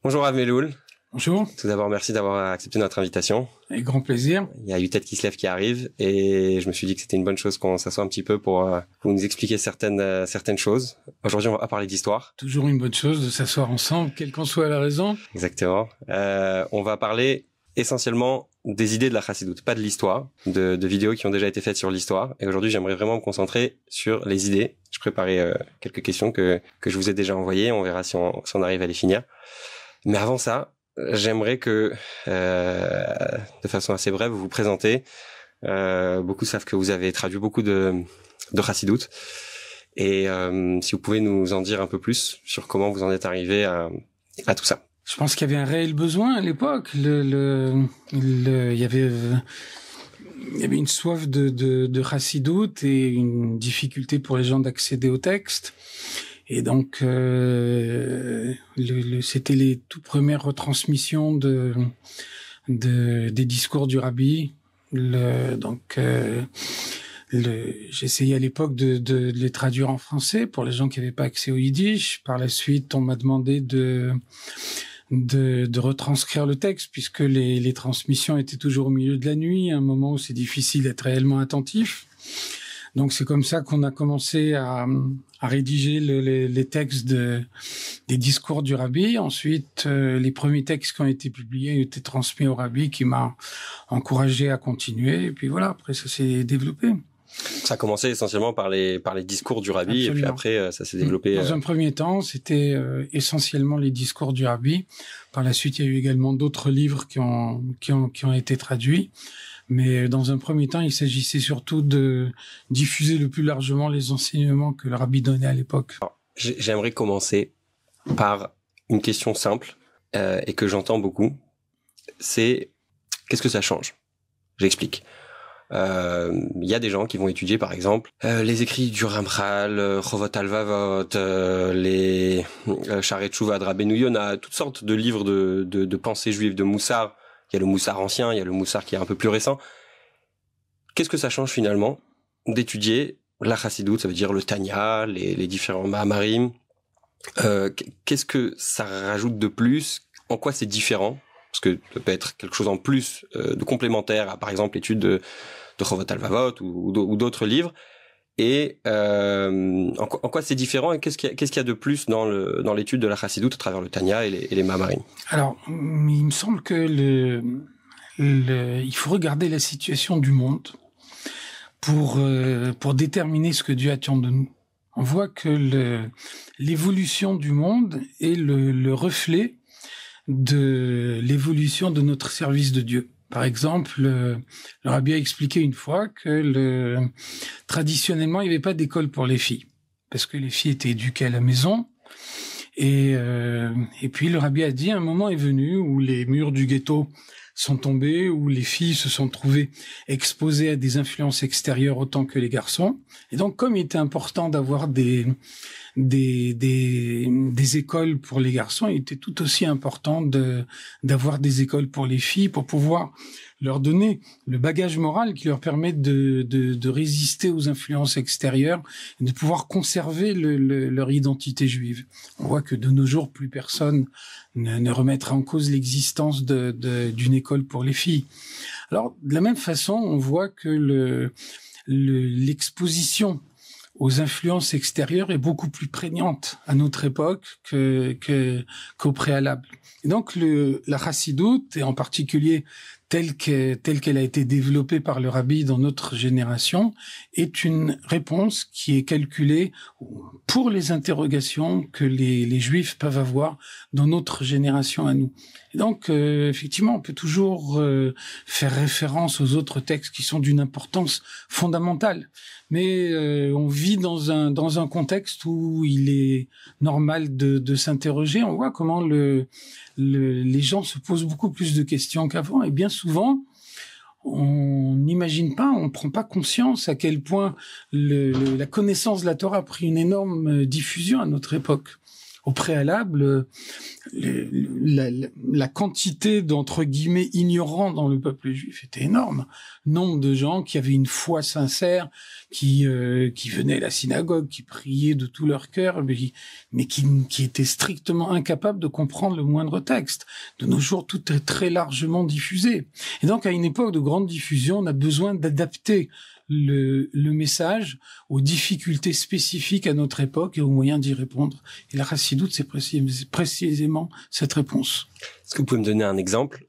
Bonjour Avmeloul. Bonjour. Tout d'abord, merci d'avoir accepté notre invitation. Avec grand plaisir. Il y a Youtet qui se lève qui arrive et je me suis dit que c'était une bonne chose qu'on s'assoie un petit peu pour nous expliquer certaines choses. Aujourd'hui, on va parler d'histoire. Toujours une bonne chose de s'asseoir ensemble, quelle qu'en soit la raison. Exactement. On va parler essentiellement des idées de la chassidoute, pas de l'histoire, de vidéos qui ont déjà été faites sur l'histoire. Et aujourd'hui, j'aimerais vraiment me concentrer sur les idées. Je préparais quelques questions que je vous ai déjà envoyées. On verra si on arrive à les finir. Mais avant ça, j'aimerais que, de façon assez brève, vous vous présentez. Beaucoup savent que vous avez traduit beaucoup de chassidoute. Et si vous pouvez nous en dire un peu plus sur comment vous en êtes arrivé à tout ça. Je pense qu'il y avait un réel besoin à l'époque. Il y avait une soif de chassidoute et une difficulté pour les gens d'accéder au texte. Et donc, c'était les toutes premières retransmissions des discours du rabbi. J'essayais à l'époque de les traduire en français pour les gens qui n'avaient pas accès au yiddish. Par la suite, on m'a demandé de retranscrire le texte puisque les transmissions étaient toujours au milieu de la nuit, à un moment où c'est difficile d'être réellement attentif. Donc c'est comme ça qu'on a commencé à rédiger les textes des discours du rabbi. Ensuite, les premiers textes qui ont été publiés ont été transmis au rabbi qui m'a encouragé à continuer. Et puis voilà, après ça s'est développé. Ça a commencé essentiellement par les discours du rabbi. Absolument. Et puis après ça s'est développé. Dans un premier temps, c'était essentiellement les discours du rabbi. Par la suite, il y a eu également d'autres livres qui ont été traduits. Mais dans un premier temps, il s'agissait surtout de diffuser le plus largement les enseignements que le rabbi donnait à l'époque. Alors, j'aimerais commencer par une question simple et que j'entends beaucoup. C'est qu'est-ce que ça change? J'explique. Il y a des gens qui vont étudier, par exemple, les écrits du Ramchal, Chovot Alvavot, les Shaarei Teshuva de Rabbeinu Yonah, toutes sortes de livres de pensée juive, de Moussar. Il y a le Moussar ancien, il y a le Moussar qui est un peu plus récent. Qu'est-ce que ça change finalement d'étudier la chassidoute, ça veut dire le Tanya, les différents Mahamarim. Qu'est-ce que ça rajoute de plus? En quoi c'est différent? Parce que ça peut être quelque chose en plus de complémentaire à, par exemple, l'étude de Chovot Alvavot ou d'autres livres. Et en quoi c'est différent et qu'est-ce qu'il y a de plus dans l'étude de la chassidoute à travers le Tanya et les Mahamarim? Alors, il me semble que il faut regarder la situation du monde pour déterminer ce que Dieu attend de nous. On voit que l'évolution du monde est le reflet de l'évolution de notre service de Dieu. Par exemple, le rabbi a expliqué une fois que traditionnellement, il n'y avait pas d'école pour les filles, parce que les filles étaient éduquées à la maison. Et puis le rabbi a dit, un moment est venu où les murs du ghetto sont tombés, où les filles se sont trouvées exposées à des influences extérieures autant que les garçons. Et donc, comme il était important d'avoir des écoles pour les garçons, il était tout aussi important d'avoir des écoles pour les filles pour pouvoir leur donner le bagage moral qui leur permet de résister aux influences extérieures et de pouvoir conserver leur identité juive. On voit que de nos jours, plus personne ne remettra en cause l'existence d'une école pour les filles. Alors, de la même façon, on voit que l'exposition aux influences extérieures est beaucoup plus prégnante à notre époque qu'au préalable. Et donc, la chassidoute, et en particulier telle qu'elle a été développée par le rabbi dans notre génération, est une réponse qui est calculée pour les interrogations que les Juifs peuvent avoir dans notre génération à nous. Et donc, effectivement, on peut toujours faire référence aux autres textes qui sont d'une importance fondamentale. Mais on vit dans un contexte où il est normal de s'interroger. On voit comment les gens se posent beaucoup plus de questions qu'avant. Et bien souvent, on n'imagine pas, on ne prend pas conscience à quel point la connaissance de la Torah a pris une énorme diffusion à notre époque. Au préalable, la quantité d'entre guillemets ignorants dans le peuple juif était énorme. Nombre de gens qui avaient une foi sincère, qui venaient à la synagogue, qui priaient de tout leur cœur, mais qui étaient strictement incapables de comprendre le moindre texte. De nos jours, tout est très largement diffusé. Et donc, à une époque de grande diffusion, on a besoin d'adapter le message aux difficultés spécifiques à notre époque et aux moyens d'y répondre. Et la chassidoute, c'est précisément cette réponse. Est-ce que vous pouvez me donner un exemple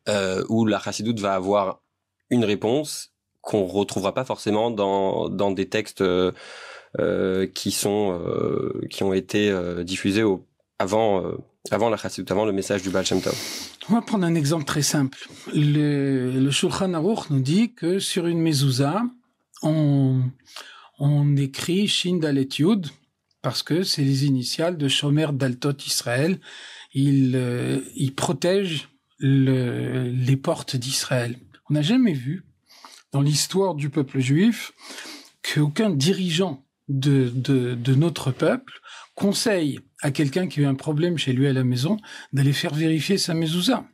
où la chassidoute va avoir une réponse qu'on retrouvera pas forcément dans des textes qui ont été diffusés avant la chassidoute, avant le message du Baal Shem Tov? On va prendre un exemple très simple. Le Shulchan Aruch nous dit que sur une mezouza, on écrit Shin Dalet Yud parce que c'est les initiales de Shomer Daltot Israël. Il protège les portes d'Israël. On n'a jamais vu dans l'histoire du peuple juif qu'aucun dirigeant de notre peuple conseille à quelqu'un qui a eu un problème chez lui à la maison d'aller faire vérifier sa mezouza.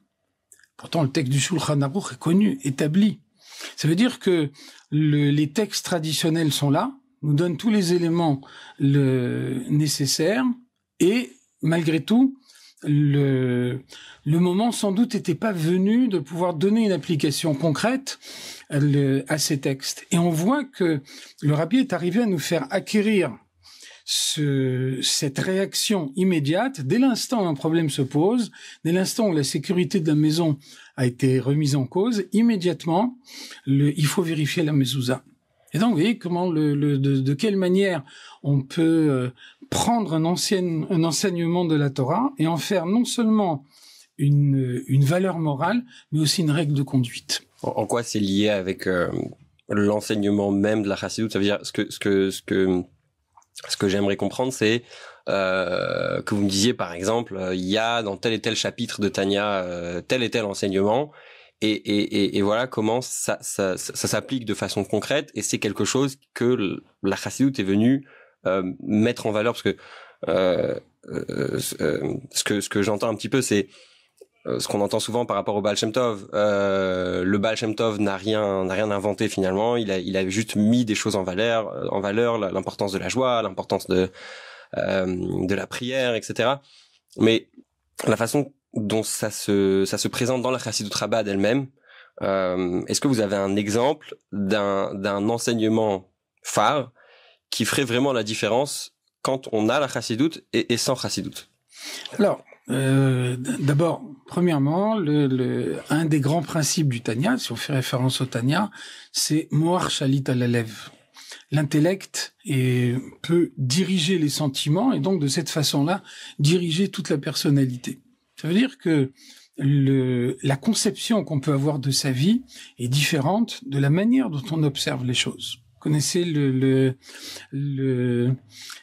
Pourtant, le texte du Shulchan Aruch est connu, établi. Ça veut dire que les textes traditionnels sont là, nous donnent tous les éléments nécessaires, et malgré tout, le moment sans doute n'était pas venu de pouvoir donner une application concrète à ces textes. Et on voit que le rabbi est arrivé à nous faire acquérir cette réaction immédiate dès l'instant où un problème se pose, dès l'instant où la sécurité de la maison a été remise en cause, immédiatement, il faut vérifier la mezouza. Et donc, vous voyez comment de quelle manière on peut prendre un enseignement de la Torah et en faire non seulement une valeur morale, mais aussi une règle de conduite. En quoi c'est lié avec l'enseignement même de la chassidoute? Ça veut dire ce que j'aimerais comprendre, c'est que vous me disiez, par exemple, il y a dans tel et tel chapitre de Tanya tel et tel enseignement, et voilà comment ça s'applique de façon concrète, et c'est quelque chose que la chassidoute est venue mettre en valeur, parce que ce que j'entends un petit peu, c'est ce qu'on entend souvent par rapport au Baal Shem Tov. Le Baal Shem Tov n'a rien inventé finalement. Il a juste mis des choses en valeur, l'importance de la joie, l'importance de la prière, etc. Mais la façon dont ça se présente dans la Chassidut Rabbah elle-même, est-ce que vous avez un exemple d'un enseignement phare qui ferait vraiment la différence quand on a la Chassidut et sans Chassidut? Alors, d'abord, premièrement, un des grands principes du Tanya, si on fait référence au Tanya, c'est Moar Shalit al-Alev. L'intellect peut diriger les sentiments et donc de cette façon-là, diriger toute la personnalité. Ça veut dire que la conception qu'on peut avoir de sa vie est différente de la manière dont on observe les choses. Vous connaissez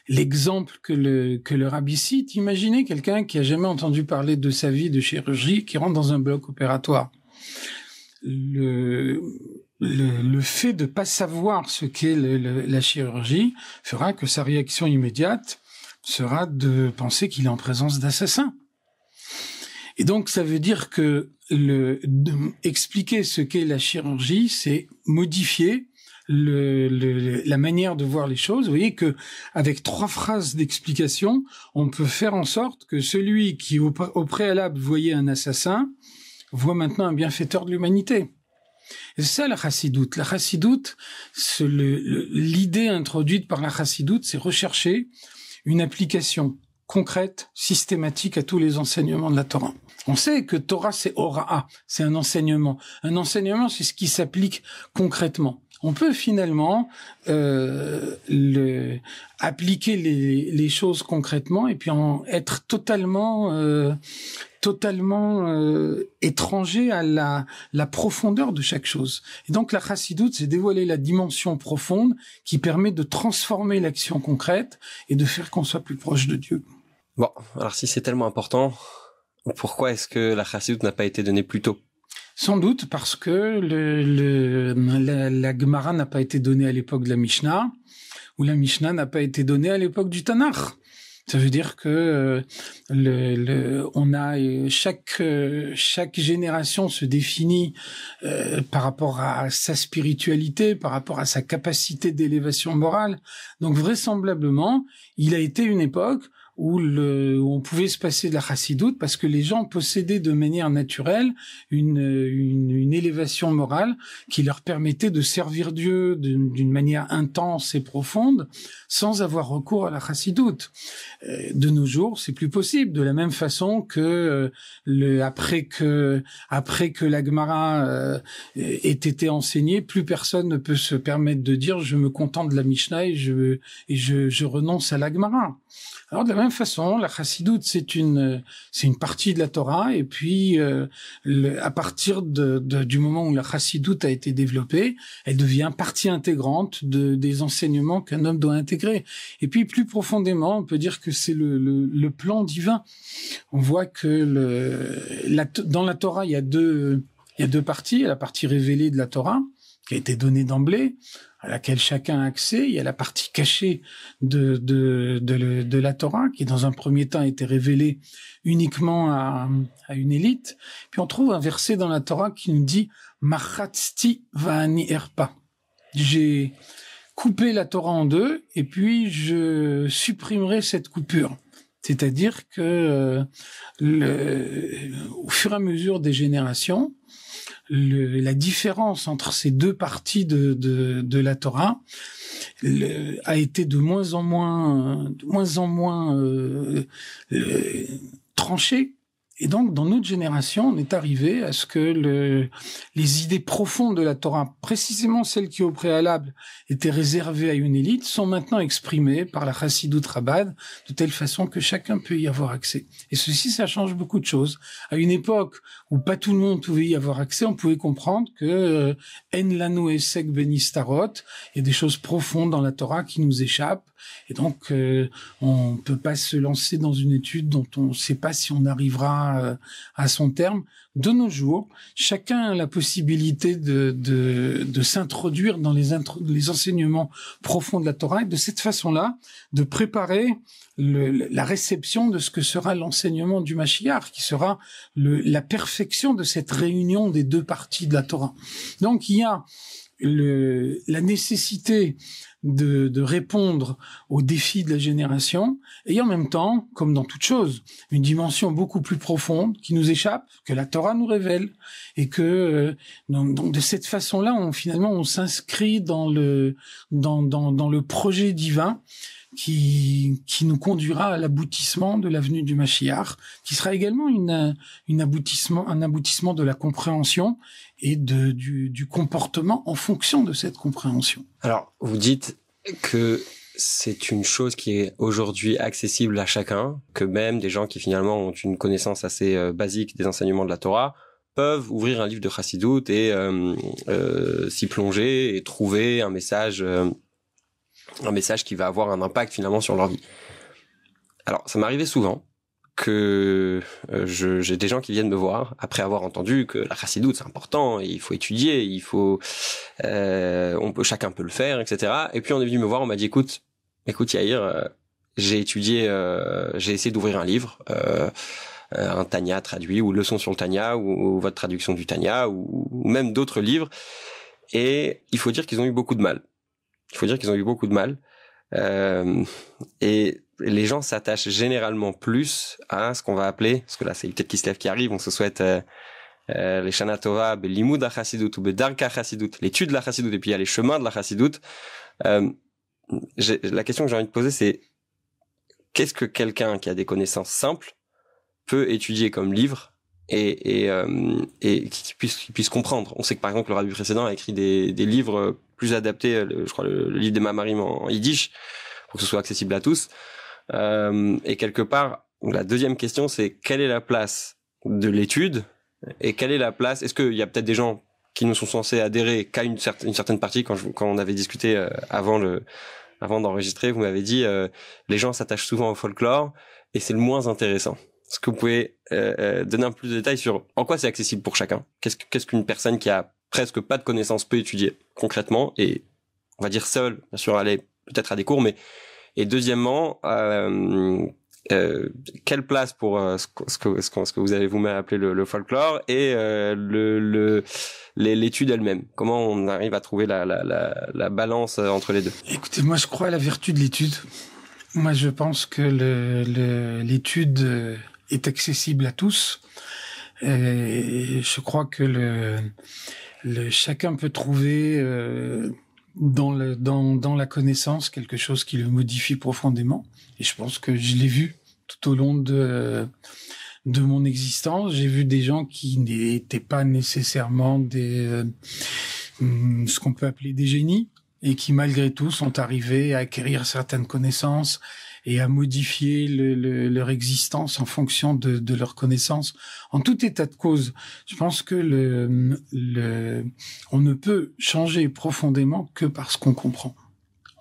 l'exemple que le rabbi cite. Imaginez quelqu'un qui a jamais entendu parler de sa vie de chirurgie, qui rentre dans un bloc opératoire. Le fait de pas savoir ce qu'est la chirurgie fera que sa réaction immédiate sera de penser qu'il est en présence d'assassins. Et donc, ça veut dire que expliquer ce qu'est la chirurgie, c'est modifier la manière de voir les choses. Vous voyez que avec 3 phrases d'explication, on peut faire en sorte que celui qui au préalable voyait un assassin voit maintenant un bienfaiteur de l'humanité. Et c'est ça la chassidoute. La chassidoute, l'idée introduite par la chassidoute, c'est rechercher une application concrète, systématique à tous les enseignements de la Torah. On sait que Torah, c'est Hora'a, c'est un enseignement. Un enseignement, c'est ce qui s'applique concrètement. On peut finalement appliquer les choses concrètement et puis être totalement étranger à la profondeur de chaque chose. Et donc la chassidoute, c'est dévoiler la dimension profonde qui permet de transformer l'action concrète et de faire qu'on soit plus proche de Dieu. Bon, alors si c'est tellement important, pourquoi est-ce que la chassidoute n'a pas été donnée plus tôt? Sans doute parce que la Gemara n'a pas été donnée à l'époque de la Mishnah, ou la Mishnah n'a pas été donnée à l'époque du Tanakh. Ça veut dire que on a chaque génération se définit par rapport à sa spiritualité, par rapport à sa capacité d'élévation morale. Donc vraisemblablement, il a été une époque où on pouvait se passer de la chassidoute parce que les gens possédaient de manière naturelle une élévation morale qui leur permettait de servir Dieu d'une manière intense et profonde sans avoir recours à la chassidoute. De nos jours, c'est plus possible. De la même façon que après que la Gemara ait été enseignée, plus personne ne peut se permettre de dire je me contente de la Mishnah et je renonce à la Gemara. Alors de la même façon, la chassidoute c'est une partie de la Torah et puis à partir du moment où la chassidoute a été développée, elle devient partie intégrante des enseignements qu'un homme doit intégrer. Et puis plus profondément, on peut dire que c'est le plan divin. On voit que dans la Torah, il y a deux parties, la partie révélée de la Torah qui a été donnée d'emblée, à laquelle chacun a accès. Il y a la partie cachée de la Torah, qui dans un premier temps a été révélée uniquement à une élite. Puis on trouve un verset dans la Torah qui nous dit « Machatzti va'ani erpa ». J'ai coupé la Torah en deux, et puis je supprimerai cette coupure. C'est-à-dire que au fur et à mesure des générations, la différence entre ces deux parties de la Torah a été de moins en moins tranchée. Et donc, dans notre génération, on est arrivé à ce que les idées profondes de la Torah, précisément celles qui au préalable étaient réservées à une élite, sont maintenant exprimées par la Chassidoute Chabad, de telle façon que chacun peut y avoir accès. Et ceci, ça change beaucoup de choses. À une époque où pas tout le monde pouvait y avoir accès, on pouvait comprendre que En lanu esek benistarot, il y a des choses profondes dans la Torah qui nous échappent. Et donc, on peut pas se lancer dans une étude dont on ne sait pas si on arrivera à son terme. De nos jours, chacun a la possibilité de s'introduire dans les enseignements profonds de la Torah et de cette façon-là, de préparer la réception de ce que sera l'enseignement du Mashiach, qui sera la perfection de cette réunion des deux parties de la Torah. Donc, il y a la nécessité de répondre aux défis de la génération et en même temps, comme dans toute chose, une dimension beaucoup plus profonde qui nous échappe, que la Torah nous révèle et que donc de cette façon-là, on s'inscrit dans le projet divin qui nous conduira à l'aboutissement de la venue du Mashiach, qui sera également un aboutissement de la compréhension et du comportement en fonction de cette compréhension. Alors, vous dites que c'est une chose qui est aujourd'hui accessible à chacun, que même des gens qui finalement ont une connaissance assez basique des enseignements de la Torah peuvent ouvrir un livre de Chassidoute et s'y plonger et trouver un message qui va avoir un impact finalement sur leur vie. Alors, ça m'arrivait souvent que j'ai des gens qui viennent me voir après avoir entendu que la chassidoute c'est important, il faut étudier, chacun peut le faire, etc. Et puis on est venu me voir, on m'a dit écoute Yair, j'ai essayé d'ouvrir un livre, un Tanya traduit ou leçon sur le Tanya ou votre traduction du Tanya ou même d'autres livres, et il faut dire qu'ils ont eu beaucoup de mal. Et les gens s'attachent généralement plus à ce qu'on va appeler, parce que là c'est peut-être Kislev qui arrive, on se souhaite les Shana Tova, Limud HaChassidut ou Darka HaChassidut, l'étude de la Chassidut, et puis il y a les chemins de la Chassidut. La question que j'ai envie de poser, c'est qu'est-ce que quelqu'un qui a des connaissances simples peut étudier comme livre et qui puisse comprendre. On sait que par exemple le rabbi précédent a écrit des livres plus adaptés, je crois le livre des Mamarim en yiddish, pour que ce soit accessible à tous. Et quelque part, la deuxième question, c'est quelle est la place de l'étude et quelle est la place, est-ce qu'il y a peut-être des gens qui ne sont censés adhérer qu'à une certaine partie, quand on avait discuté avant d'enregistrer, vous m'avez dit les gens s'attachent souvent au folklore et c'est le moins intéressant. Est-ce que vous pouvez donner un peu plus de détails sur en quoi c'est accessible pour chacun? Qu'est-ce qu'une personne qui a presque pas de connaissances peut étudier concrètement et on va dire seule, bien sûr aller peut-être à des cours, mais Et deuxièmement, quelle place pour ce que vous avez vous-même appelé le folklore et l'étude elle-même? Comment on arrive à trouver la balance entre les deux? Écoutez, moi je crois à la vertu de l'étude. Moi je pense que l'étude est accessible à tous. Et je crois que chacun peut trouver dans la connaissance quelque chose qui le modifie profondément. Et je pense que je l'ai vu tout au long de mon existence. J'ai vu des gens qui n'étaient pas nécessairement ce qu'on peut appeler des génies, et qui malgré tout sont arrivés à acquérir certaines connaissances et à modifier leur existence en fonction de leurs connaissances. En tout état de cause, je pense que on ne peut changer profondément que parce qu'on comprend.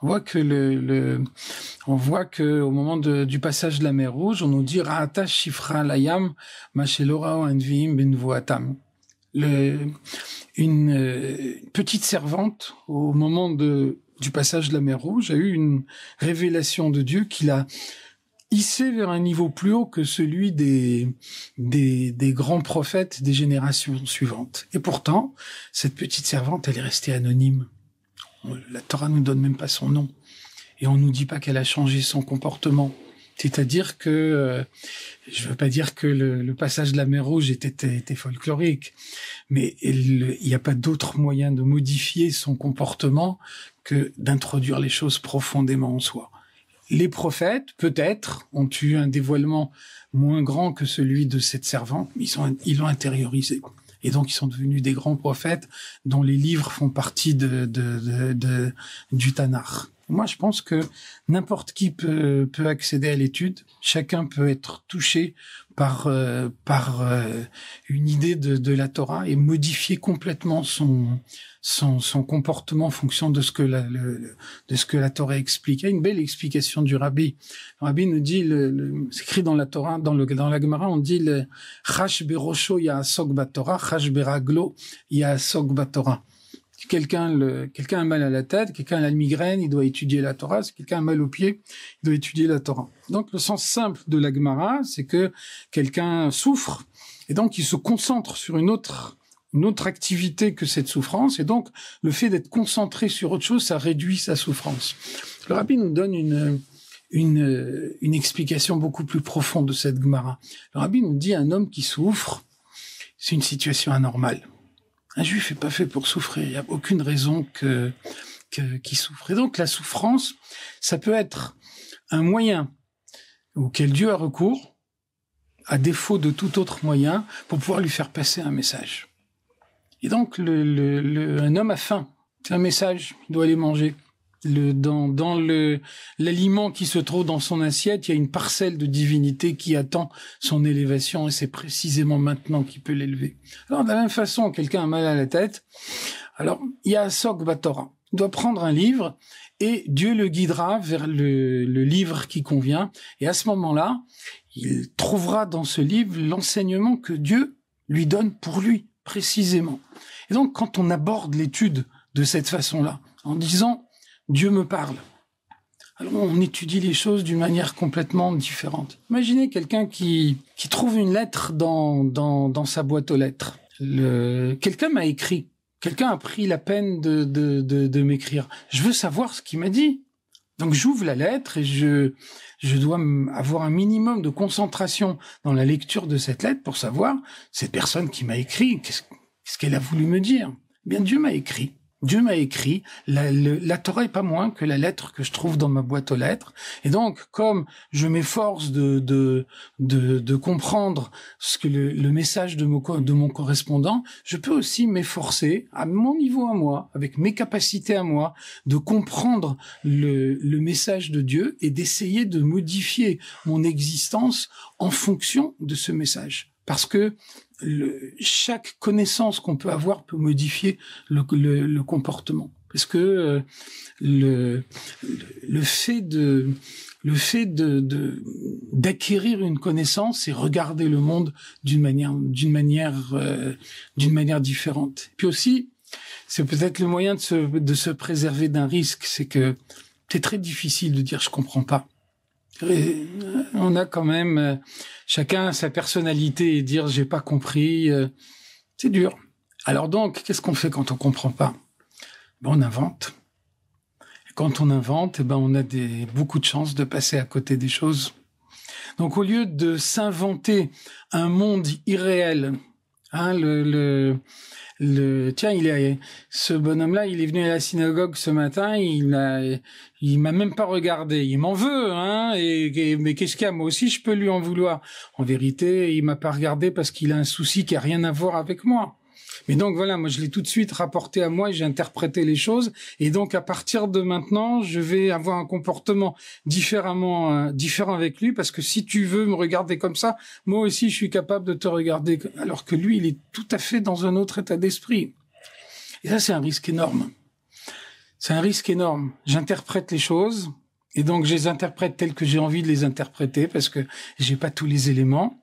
On voit que au moment du passage de la mer Rouge, on nous dit Ra'ata shifra layam mashelora anvim benvoatam. Une petite servante au moment du passage de la mer Rouge a eu une révélation de Dieu qui l'a hissé vers un niveau plus haut que celui des grands prophètes des générations suivantes. Et pourtant, cette petite servante, elle est restée anonyme. La Torah nous donne même pas son nom. Et on nous dit pas qu'elle a changé son comportement. C'est-à-dire que, je veux pas dire que le passage de la mer Rouge était folklorique, mais il n'y a pas d'autre moyen de modifier son comportement que d'introduire les choses profondément en soi. Les prophètes, peut-être, ont eu un dévoilement moins grand que celui de cette servante, mais ils l'ont intériorisé. Et donc, ils sont devenus des grands prophètes dont les livres font partie du Tanakh. Moi, je pense que n'importe qui peut accéder à l'étude. Chacun peut être touché par une idée de la Torah et modifier complètement son comportement en fonction de ce que la Torah explique. Il y a une belle explication du Rabbi. Le Rabbi nous dit, c'est écrit dans la Torah, dans la Gemara, on dit le chash berosho ya'asok batorah, chash beraglo ya'asok batorah. Si quelqu'un a mal à la tête, quelqu'un a la migraine, il doit étudier la Torah. Si quelqu'un a mal aux pieds, il doit étudier la Torah. Donc, le sens simple de la Gemara, c'est que quelqu'un souffre, et donc il se concentre sur une autre activité que cette souffrance, et donc le fait d'être concentré sur autre chose, ça réduit sa souffrance. Le Rabbi nous donne une explication beaucoup plus profonde de cette Gemara. Le Rabbi nous dit un homme qui souffre, c'est une situation anormale. Un juif n'est pas fait pour souffrir. Il n'y a aucune raison qu'il souffre. Et donc, la souffrance, ça peut être un moyen auquel Dieu a recours, à défaut de tout autre moyen, pour pouvoir lui faire passer un message. Et donc, un homme a faim. C'est un message. Il doit aller manger. Dans l'aliment qui se trouve dans son assiette, il y a une parcelle de divinité qui attend son élévation, et c'est précisément maintenant qu'il peut l'élever. Alors, de la même façon, quelqu'un a mal à la tête. Alors, il y a Asok Batorah. Il doit prendre un livre et Dieu le guidera vers le livre qui convient. Et à ce moment-là, il trouvera dans ce livre l'enseignement que Dieu lui donne pour lui, précisément. Et donc, quand on aborde l'étude de cette façon-là, en disant Dieu me parle, alors on étudie les choses d'une manière complètement différente. Imaginez quelqu'un qui trouve une lettre dans sa boîte aux lettres. Quelqu'un m'a écrit. Quelqu'un a pris la peine de m'écrire. Je veux savoir ce qu'il m'a dit. Donc j'ouvre la lettre et je dois avoir un minimum de concentration dans la lecture de cette lettre pour savoir cette personne qui m'a écrit, qu'est-ce qu'elle a voulu me dire. Eh bien, Dieu m'a écrit. Dieu m'a écrit, la Torah est pas moins que la lettre que je trouve dans ma boîte aux lettres. Et donc, comme je m'efforce de comprendre ce que le message de mon correspondant, je peux aussi m'efforcer, à mon niveau à moi, avec mes capacités à moi, de comprendre le message de Dieu et d'essayer de modifier mon existence en fonction de ce message. Parce que chaque connaissance qu'on peut avoir peut modifier le comportement. Parce que le fait d'acquérir une connaissance, c'est regarder le monde d'une manière différente. Puis aussi, c'est peut-être le moyen de se préserver d'un risque, c'est que c'est très difficile de dire je comprends pas. Et on a quand même chacun sa personnalité et dire j'ai pas compris, c'est dur. Alors donc, qu'est-ce qu'on fait quand on comprend pas? On invente. Et quand on invente, on a beaucoup de chances de passer à côté des choses. Donc au lieu de s'inventer un monde irréel, ce bonhomme-là, il est venu à la synagogue ce matin, il m'a même pas regardé. Il m'en veut, mais qu'est-ce qu'il y a? Moi aussi, je peux lui en vouloir. En vérité, il m'a pas regardé parce qu'il a un souci qui a rien à voir avec moi. Mais donc voilà, moi je l'ai tout de suite rapporté à moi et j'ai interprété les choses. Et donc à partir de maintenant, je vais avoir un comportement différent avec lui, parce que si tu veux me regarder comme ça, moi aussi je suis capable de te regarder. Alors que lui, il est tout à fait dans un autre état d'esprit. Et ça, c'est un risque énorme. C'est un risque énorme. J'interprète les choses et donc je les interprète telles que j'ai envie de les interpréter parce que j'ai pas tous les éléments.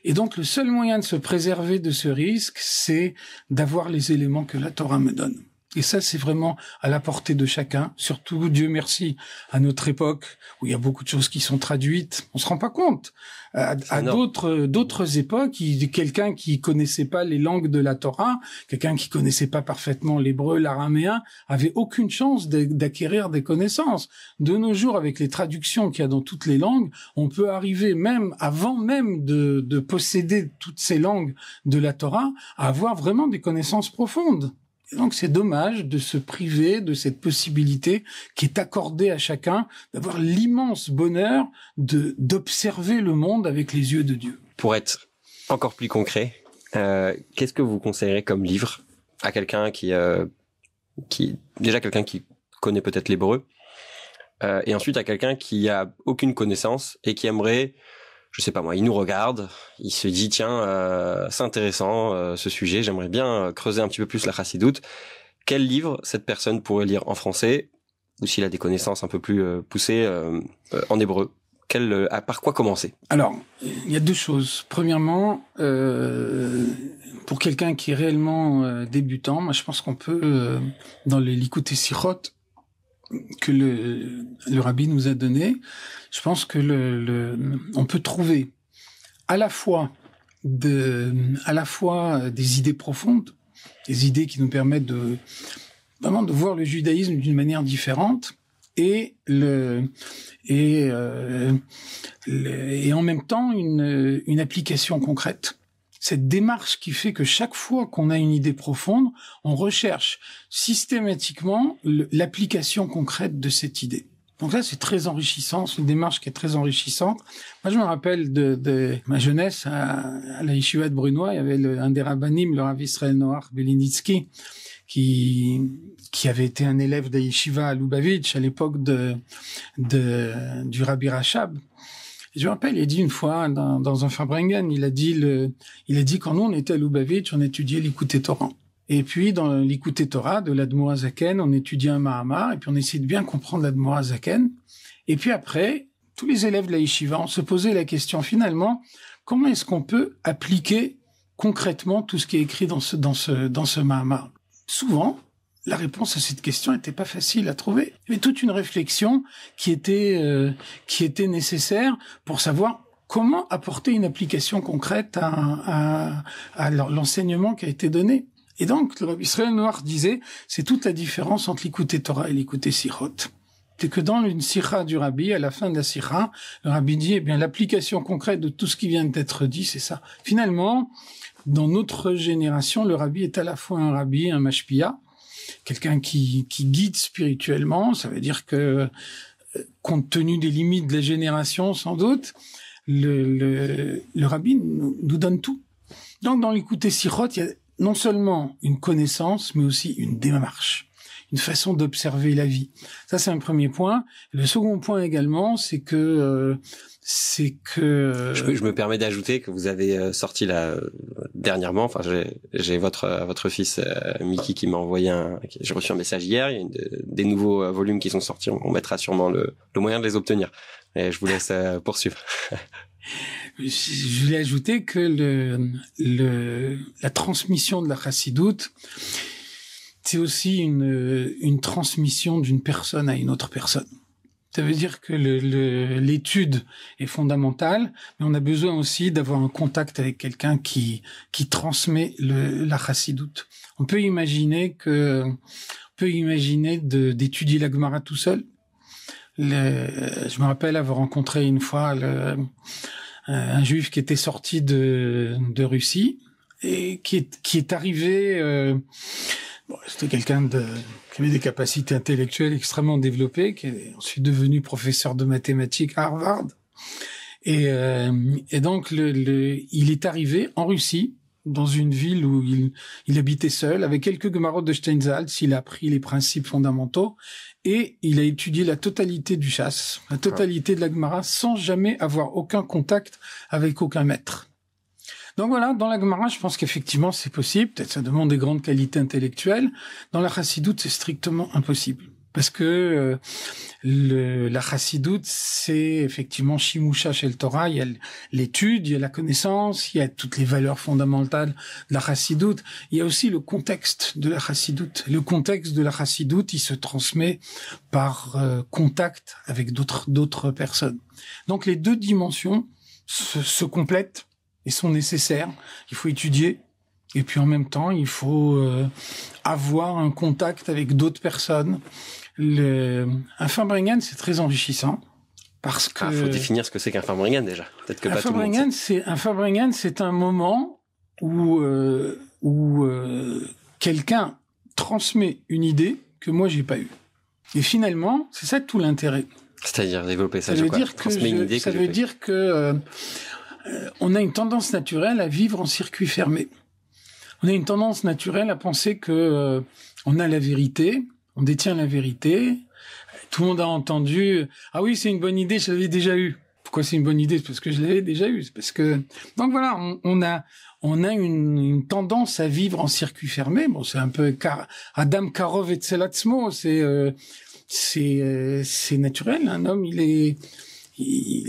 Et donc, le seul moyen de se préserver de ce risque, c'est d'avoir les éléments que la Torah me donne. Et ça, c'est vraiment à la portée de chacun. Surtout, Dieu merci, à notre époque, où il y a beaucoup de choses qui sont traduites. On se rend pas compte. À d'autres époques, quelqu'un qui connaissait pas les langues de la Torah, quelqu'un qui connaissait pas parfaitement l'hébreu, l'araméen, avait aucune chance d'acquérir des connaissances. De nos jours, avec les traductions qu'il y a dans toutes les langues, on peut arriver même, avant même de posséder toutes ces langues de la Torah, à avoir vraiment des connaissances profondes. Et donc, c'est dommage de se priver de cette possibilité qui est accordée à chacun d'avoir l'immense bonheur d'observer le monde avec les yeux de Dieu. Pour être encore plus concret, qu'est-ce que vous conseillerez comme livre à quelqu'un qui connaît peut-être l'hébreu, et ensuite à quelqu'un qui a aucune connaissance et qui aimerait, je sais pas moi, il nous regarde, il se dit tiens, c'est intéressant ce sujet, j'aimerais bien creuser un petit peu plus la chassidoute. Quel livre cette personne pourrait lire en français, ou s'il a des connaissances un peu plus poussées en hébreu? Par quoi commencer? Alors, il y a deux choses. Premièrement, pour quelqu'un qui est réellement débutant, moi je pense qu'on peut, dans les Likutei Sichot que le rabbi nous a donné, je pense que on peut trouver à la fois des idées profondes, des idées qui nous permettent vraiment de voir le judaïsme d'une manière différente, et en même temps une application concrète. Cette démarche qui fait que chaque fois qu'on a une idée profonde, on recherche systématiquement l'application concrète de cette idée. Donc là, c'est très enrichissant, c'est une démarche qui est très enrichissante. Moi, je me rappelle de ma jeunesse à la Yeshiva de Brunoy, il y avait un des rabbanim, le Rav Israël Noach Belinitsky, qui avait été un élève de Yeshiva à Lubavitch à l'époque du Rabbi Rachab. Et je me rappelle, il a dit une fois dans un Farbrengen, il a dit quand nous on était à Lubavitch, on étudiait l'Likutei Torah. Et puis dans l'Likutei Torah de l'Admor HaZaken, on étudiait un Mahamar, et puis on essayait de bien comprendre l'Admor HaZaken. Et puis après, tous les élèves de la Yeshiva, on se posait la question finalement, comment est-ce qu'on peut appliquer concrètement tout ce qui est écrit dans ce Mahamar? Souvent, la réponse à cette question n'était pas facile à trouver. Il y avait toute une réflexion qui était nécessaire pour savoir comment apporter une application concrète à l'enseignement qui a été donné. Et donc, le Rabbi Israël Noach disait, c'est toute la différence entre l'Likutei Torah et l'Likutei Sichot. C'est que dans une sikha du Rabbi, à la fin de la sikha, le Rabbi dit, l'application concrète de tout ce qui vient d'être dit, c'est ça. Finalement, dans notre génération, le Rabbi est à la fois un Rabbi, un mashpia, quelqu'un qui guide spirituellement. Ça veut dire que, compte tenu des limites de la génération, sans doute, le Rabbi nous donne tout. Donc, dans l'Likutei Sichot, il y a non seulement une connaissance, mais aussi une démarche, une façon d'observer la vie. Ça, c'est un premier point. Le second point également, c'est que je me permets d'ajouter que vous avez sorti là dernièrement. Enfin, j'ai votre fils Mickey qui m'a envoyé j'ai reçu un message hier. Il y a des nouveaux volumes qui sont sortis. On mettra sûrement le moyen de les obtenir. Et je vous laisse poursuivre. Je voulais ajouter que la transmission de la chassidoute, c'est aussi une transmission d'une personne à une autre personne. Ça veut dire que l'étude est fondamentale, mais on a besoin aussi d'avoir un contact avec quelqu'un qui transmet la chassidoute. On peut imaginer d'étudier la Gemara tout seul. Je me rappelle avoir rencontré une fois un juif qui était sorti de Russie et qui est arrivé. C'était quelqu'un qui avait des capacités intellectuelles extrêmement développées, qui est ensuite devenu professeur de mathématiques à Harvard. Et donc il est arrivé en Russie, dans une ville où il habitait seul, avec quelques Gemarot de Steinsaltz. Il a appris les principes fondamentaux et il a étudié la totalité du Shas, la totalité de la Gemara, sans jamais avoir aucun contact avec aucun maître. Donc voilà, dans la Gemara, je pense qu'effectivement c'est possible. Peut-être ça demande des grandes qualités intellectuelles. Dans la Chassidoute, c'est strictement impossible. Parce que la Chassidoute, c'est effectivement Shimusha Shel Torah. Il y a l'étude, il y a la connaissance, il y a toutes les valeurs fondamentales de la Chassidoute. Il y a aussi le contexte de la Chassidoute. Le contexte de la Chassidoute, il se transmet par contact avec d'autres personnes. Donc les deux dimensions se complètent et sont nécessaires. Il faut étudier, et puis en même temps, il faut avoir un contact avec d'autres personnes. Un Farbrengen, c'est très enrichissant, parce que... faut définir ce que c'est qu'un Farbrengen, déjà. Peut-être que pas tout le monde sait. Un Farbrengen, c'est un moment où quelqu'un transmet une idée que moi, j'ai pas eue. Et finalement, c'est ça tout l'intérêt. C'est-à-dire développer ça, ça veut dire que on a une tendance naturelle à vivre en circuit fermé. On a une tendance naturelle à penser que on a la vérité, on détient la vérité. Tout le monde a entendu « Ah oui, c'est une bonne idée, je l'avais déjà eue ». Pourquoi c'est une bonne idée? C'est parce que je l'avais déjà eue. C'est parce que... Donc voilà, on a une tendance à vivre en circuit fermé. Bon, c'est un peu Adam Karov et Tselatzmo, c'est naturel. Un homme, il est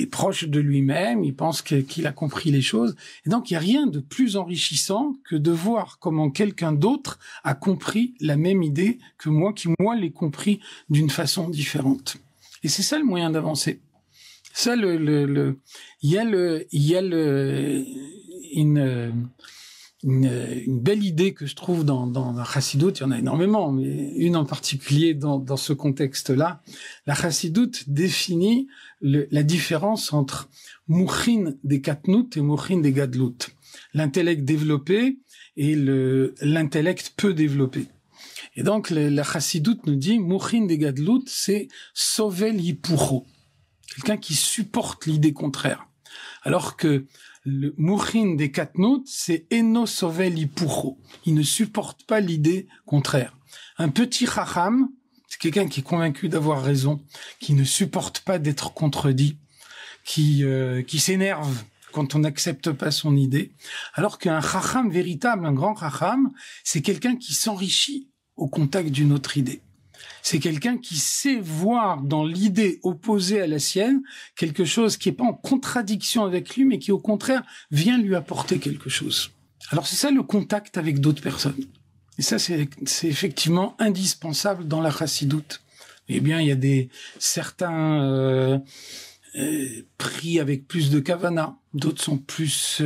proche de lui-même, il pense qu'il a compris les choses. Et donc, il n'y a rien de plus enrichissant que de voir comment quelqu'un d'autre a compris la même idée que moi, qui, moi, l'ai compris d'une façon différente. Et c'est ça le moyen d'avancer. Ça, il y a une belle idée que je trouve dans la Chassidoute, il y en a énormément, mais une en particulier dans ce contexte-là. La Chassidoute définit la différence entre Mouchin des Katnout et Mouchin des Gadlout. L'intellect développé et l'intellect peu développé. Et donc, la Chassidoute nous dit, Mouchin des Gadlout, c'est Sovel Yipuro. Quelqu'un qui supporte l'idée contraire. Alors que le Mouchin des Katnout, c'est Eno Sovel Yipuro. Il ne supporte pas l'idée contraire. Un petit Chacham, c'est quelqu'un qui est convaincu d'avoir raison, qui ne supporte pas d'être contredit, qui s'énerve quand on n'accepte pas son idée. Alors qu'un Chacham véritable, un grand Chacham, c'est quelqu'un qui s'enrichit au contact d'une autre idée. C'est quelqu'un qui sait voir dans l'idée opposée à la sienne quelque chose qui n'est pas en contradiction avec lui, mais qui au contraire vient lui apporter quelque chose. Alors c'est ça le contact avec d'autres personnes. Et ça c'est effectivement indispensable dans la chassidoute. Eh bien il y a certains pris avec plus de kavana, d'autres sont plus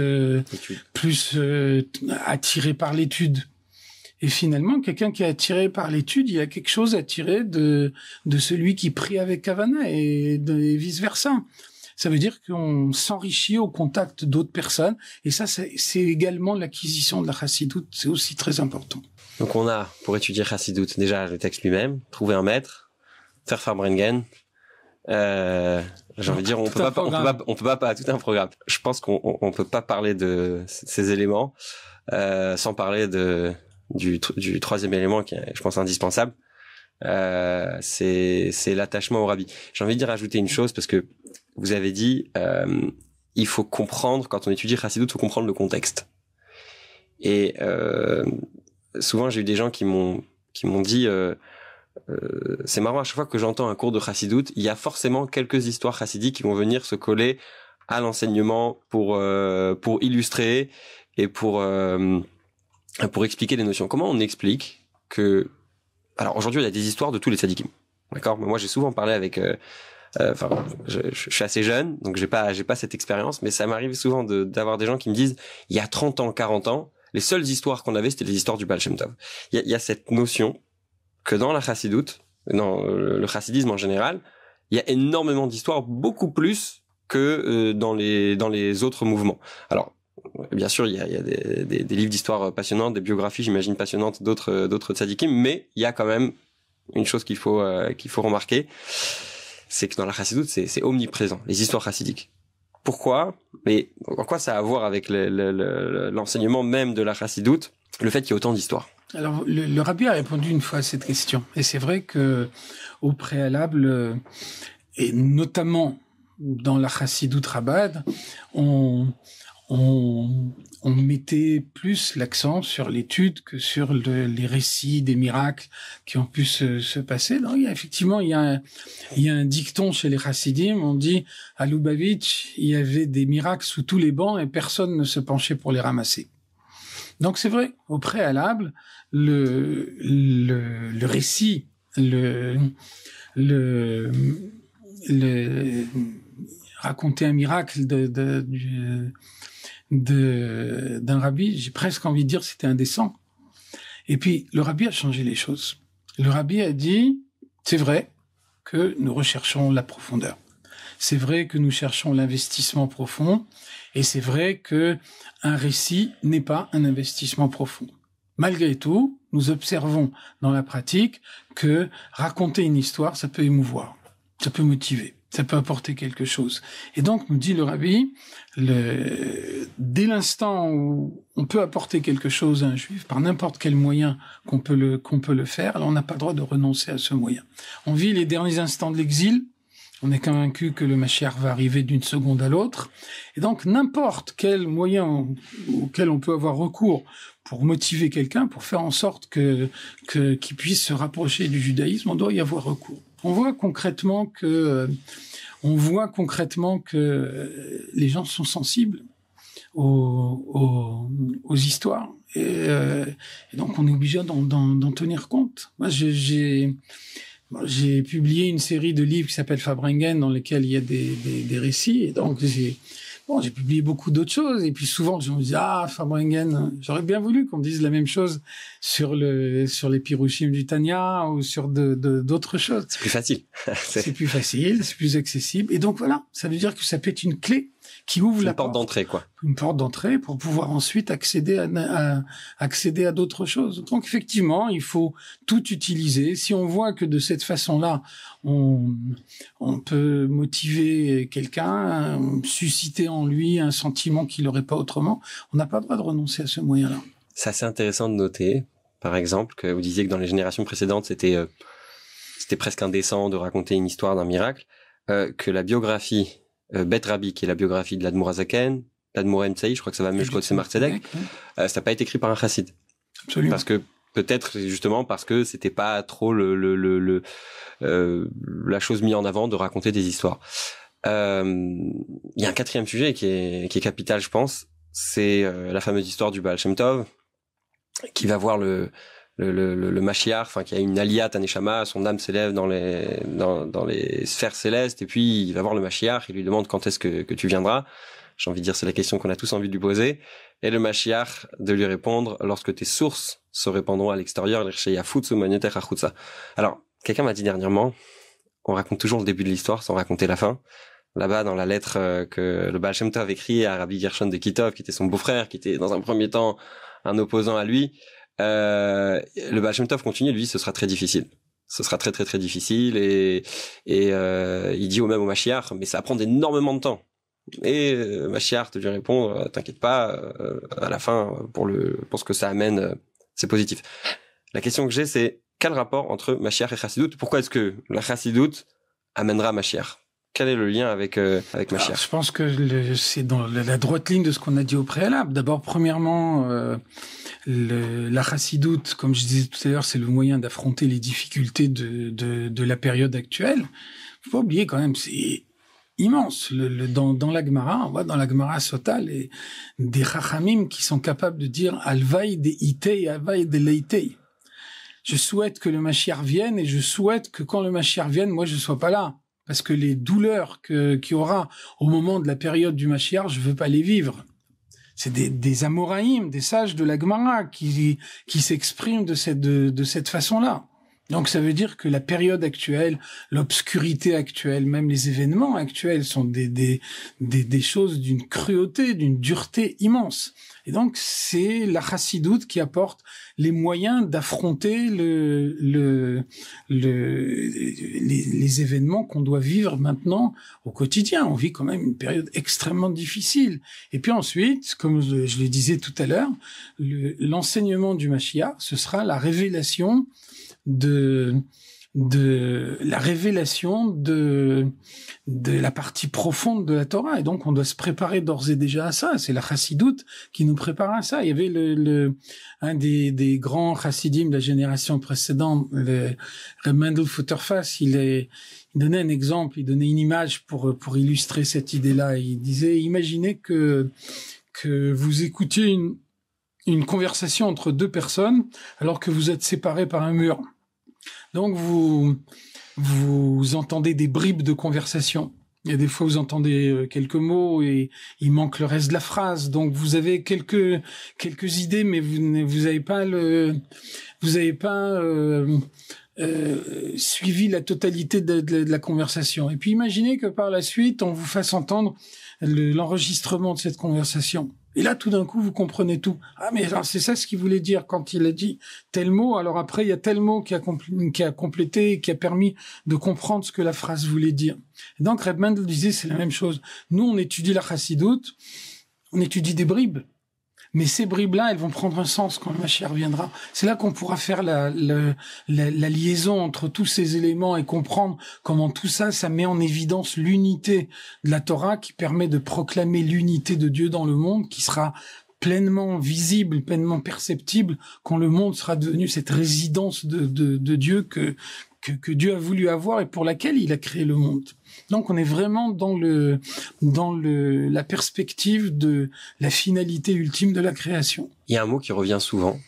attirés par l'étude. Et finalement, quelqu'un qui est attiré par l'étude, il a quelque chose à tirer de celui qui prie avec kavana et vice versa. Ça veut dire qu'on s'enrichit au contact d'autres personnes. Et ça, c'est également l'acquisition de la chassidoute. C'est aussi très important. Donc on a, pour étudier chassidoute, déjà le texte lui-même, trouver un maître, faire Farbrengen. J'ai envie de dire, on peut pas tout un programme. Je pense qu'on peut pas parler de ces éléments sans parler du troisième élément qui est, je pense, indispensable. C'est l'attachement au rabbi. J'ai envie de rajouter une chose parce que vous avez dit, il faut comprendre, quand on étudie chassidoute, il faut comprendre le contexte. Et souvent, j'ai eu des gens qui m'ont dit, c'est marrant, à chaque fois que j'entends un cours de chassidoute, il y a forcément quelques histoires chassidiques qui vont venir se coller à l'enseignement pour illustrer et pour expliquer les notions. Comment on explique que Alors aujourd'hui, il y a des histoires de tous les tzadikim. D'accord? Mais moi, j'ai souvent parlé avec... je suis assez jeune, donc j'ai pas cette expérience, mais ça m'arrive souvent d'avoir des gens qui me disent, il y a 30 ans, 40 ans, les seules histoires qu'on avait, c'était les histoires du Baal Shem Tov. Il y a cette notion que dans la chassidoute, dans le chassidisme en général, il y a énormément d'histoires, beaucoup plus que dans les autres mouvements. Alors, bien sûr, il y a des livres d'histoire passionnantes, des biographies, j'imagine, passionnantes d'autres tzadikim, mais il y a quand même une chose qu'il faut remarquer, c'est que dans la chassidoute, c'est omniprésent, les histoires chassidiques. Pourquoi? Mais en quoi ça a à voir avec l'enseignement même de la chassidoute, le fait qu'il y ait autant d'histoires? Alors, le rabbi a répondu une fois à cette question. Et c'est vrai que, au préalable, et notamment dans la chassidoute rabbade, on mettait plus l'accent sur l'étude que sur les récits des miracles qui ont pu se passer. Donc, il y a un dicton chez les chassidim, on dit à Lubavitch, il y avait des miracles sous tous les bancs et personne ne se penchait pour les ramasser. Donc c'est vrai, au préalable, le récit, raconter un miracle d'un rabbi, j'ai presque envie de dire c'était indécent. Et puis le rabbi a changé les choses. Le rabbi a dit, c'est vrai que nous recherchons la profondeur. C'est vrai que nous cherchons l'investissement profond. Et c'est vrai que un récit n'est pas un investissement profond. Malgré tout, nous observons dans la pratique que raconter une histoire, ça peut émouvoir, ça peut motiver, ça peut apporter quelque chose. Et donc, nous dit le rabbi, dès l'instant où on peut apporter quelque chose à un juif par n'importe quel moyen qu'on peut le faire, alors on n'a pas le droit de renoncer à ce moyen. On vit les derniers instants de l'exil. On est convaincu que le Mashiach va arriver d'une seconde à l'autre. Et donc, n'importe quel moyen auquel on peut avoir recours pour motiver quelqu'un, pour faire en sorte qu'il puisse se rapprocher du judaïsme, on doit y avoir recours. On voit concrètement que les gens sont sensibles aux histoires. Et donc, on est obligé d'en tenir compte. Moi, j'ai publié une série de livres qui s'appelle Farbrengen, dans lesquels il y a des récits. Et donc, j'ai publié beaucoup d'autres choses. Et puis, souvent, je me dis, Farbrengen, j'aurais bien voulu qu'on me dise la même chose sur les Pirushim du Tanya ou sur d'autres choses. C'est plus facile. C'est plus facile, c'est plus accessible. Et donc, voilà. Ça veut dire que ça peut être une clé qui ouvre la porte d'entrée, quoi. Une porte d'entrée pour pouvoir ensuite accéder à d'autres choses. Donc effectivement, il faut tout utiliser. Si on voit que de cette façon-là, on peut motiver quelqu'un, susciter en lui un sentiment qu'il n'aurait pas autrement, on n'a pas le droit de renoncer à ce moyen-là. C'est assez intéressant de noter, par exemple, que vous disiez que dans les générations précédentes, c'était presque indécent de raconter une histoire d'un miracle, que la biographie Bet Rabbi, qui est la biographie de l'Admour HaZaken, l'Admour Emtsai, je crois que ça va mieux jusqu'au Tzemar Tzedek, ça n'a pas été écrit par un chassid. Absolument. Parce que, peut-être, justement, parce que c'était pas trop la chose mise en avant de raconter des histoires. Il y a un quatrième sujet qui est capital, je pense, c'est la fameuse histoire du Baal Shem Tov, qui va voir le Mashiach, enfin, qui a une aliyat aneshama, son âme s'élève dans les sphères célestes, et puis il va voir le Mashiach, il lui demande quand est-ce que tu viendras. J'ai envie de dire, c'est la question qu'on a tous envie de lui poser. Et le Mashiach de lui répondre, lorsque tes sources se répandront à l'extérieur, alors, quelqu'un m'a dit dernièrement, on raconte toujours le début de l'histoire sans raconter la fin. Là-bas, dans la lettre que le Baal Shem Tov écrit à Rabbi Gershon de Kitov, qui était son beau-frère, qui était dans un premier temps un opposant à lui, le Baal Shem Tov continue, lui, ce sera très difficile. Ce sera très très très difficile et il dit au même au Mashiach, mais ça va prendre énormément de temps. Et Mashiach te lui répond, t'inquiète pas, à la fin, pour ce que ça amène, c'est positif. La question que j'ai, c'est quel rapport entre Mashiach et Chassidoute? Pourquoi est-ce que la Chassidoute amènera Mashiach? Quel est le lien avec Mashiach? Alors, je pense que c'est dans la droite ligne de ce qu'on a dit au préalable. D'abord, premièrement, la chassidoute, comme je disais tout à l'heure, c'est le moyen d'affronter les difficultés de la période actuelle. Faut pas oublier quand même, c'est immense. Dans la Gemara, on voit dans la Gemara Sota des chachamim qui sont capables de dire alvaï de itei, alvaï de leitei. Je souhaite que le Mashiach vienne et je souhaite que quand le Mashiach vienne, moi, je sois pas là. Parce que les douleurs qu'il y aura au moment de la période du Mashiach, je veux pas les vivre. C'est des Amoraïm, des sages de la Gemara qui s'expriment de cette façon-là. Donc ça veut dire que la période actuelle, l'obscurité actuelle, même les événements actuels sont des choses d'une cruauté, d'une dureté immense. Et donc c'est la chassidoute qui apporte les moyens d'affronter les événements qu'on doit vivre maintenant au quotidien. On vit quand même une période extrêmement difficile. Et puis ensuite, comme je le disais tout à l'heure, l'enseignement du Mashiach, ce sera la révélation de la partie profonde de la Torah. Et donc, on doit se préparer d'ores et déjà à ça. C'est la chassidoute qui nous prépare à ça. Il y avait un des grands chassidim de la génération précédente, le Reb Mendel Futterfass, il donnait un exemple, il donnait une image pour illustrer cette idée-là. Il disait, imaginez que vous écoutiez une conversation entre deux personnes alors que vous êtes séparés par un mur. Donc vous entendez des bribes de conversation. Et des fois vous entendez quelques mots et il manque le reste de la phrase. Donc vous avez quelques idées, mais vous avez pas suivi la totalité de la conversation. Et puis imaginez que par la suite on vous fasse entendre l'enregistrement de cette conversation. Et là, tout d'un coup, vous comprenez tout. Ah, mais alors, c'est ça ce qu'il voulait dire quand il a dit tel mot. Alors après, il y a tel mot qui a complété, qui a permis de comprendre ce que la phrase voulait dire. Et donc, Reb Mendel disait, c'est la même chose. Nous, on étudie la chassidoute, on étudie des bribes. Mais ces bribes-là, elles vont prendre un sens quand le Mashiach reviendra. C'est là qu'on pourra faire la liaison entre tous ces éléments et comprendre comment tout ça, ça met en évidence l'unité de la Torah qui permet de proclamer l'unité de Dieu dans le monde, qui sera pleinement visible, pleinement perceptible quand le monde sera devenu cette résidence de Dieu que Dieu a voulu avoir et pour laquelle il a créé le monde. Donc on est vraiment dans la perspective de la finalité ultime de la création. Il y a un mot qui revient souvent.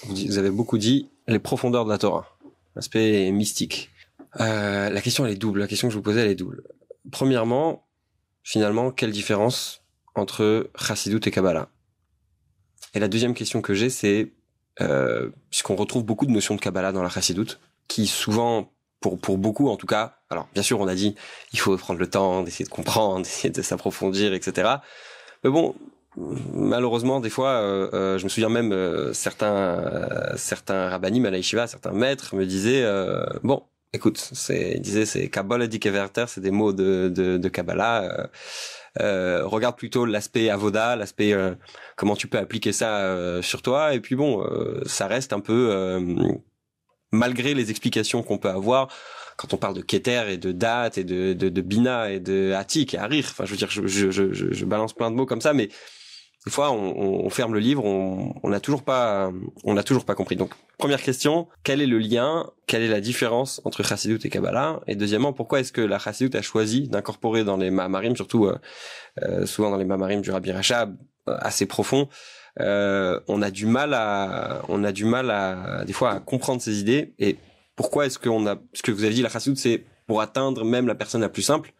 Vous avez beaucoup dit les profondeurs de la Torah, l'aspect mystique. La question elle est double. La question que je vous posais elle est double. Premièrement, finalement, quelle différence entre Chassidut et Kabbalah? Et la deuxième question que j'ai, c'est puisqu'on retrouve beaucoup de notions de Kabbalah dans la Chassidut, qui souvent, pour beaucoup en tout cas, alors bien sûr on a dit il faut prendre le temps d'essayer de comprendre, d'essayer de s'approfondir, etc. Mais bon, malheureusement des fois, je me souviens même certains rabbanim à la yeshiva, certains maîtres me disaient bon, écoute, c'est Kabbalah Dikeverter, c'est des mots de Kabbalah. Regarde plutôt l'aspect avoda, l'aspect comment tu peux appliquer ça sur toi. Et puis bon, ça reste un peu malgré les explications qu'on peut avoir quand on parle de Keter et de date et de Bina et de Atik et Harir. Enfin, je veux dire, je balance plein de mots comme ça, mais des fois, on ferme le livre, on n'a toujours pas compris. Donc, première question, quel est le lien, quelle est la différence entre Chassidut et Kabbalah? Et deuxièmement, pourquoi est-ce que la Chassidut a choisi d'incorporer dans les Ma'amarim, surtout souvent dans les Ma'amarim du Rabbi Rachab, assez profond, on a du mal à des fois à comprendre ces idées. Et pourquoi est-ce ce que vous avez dit, la Chassidut, c'est pour atteindre même la personne la plus simple.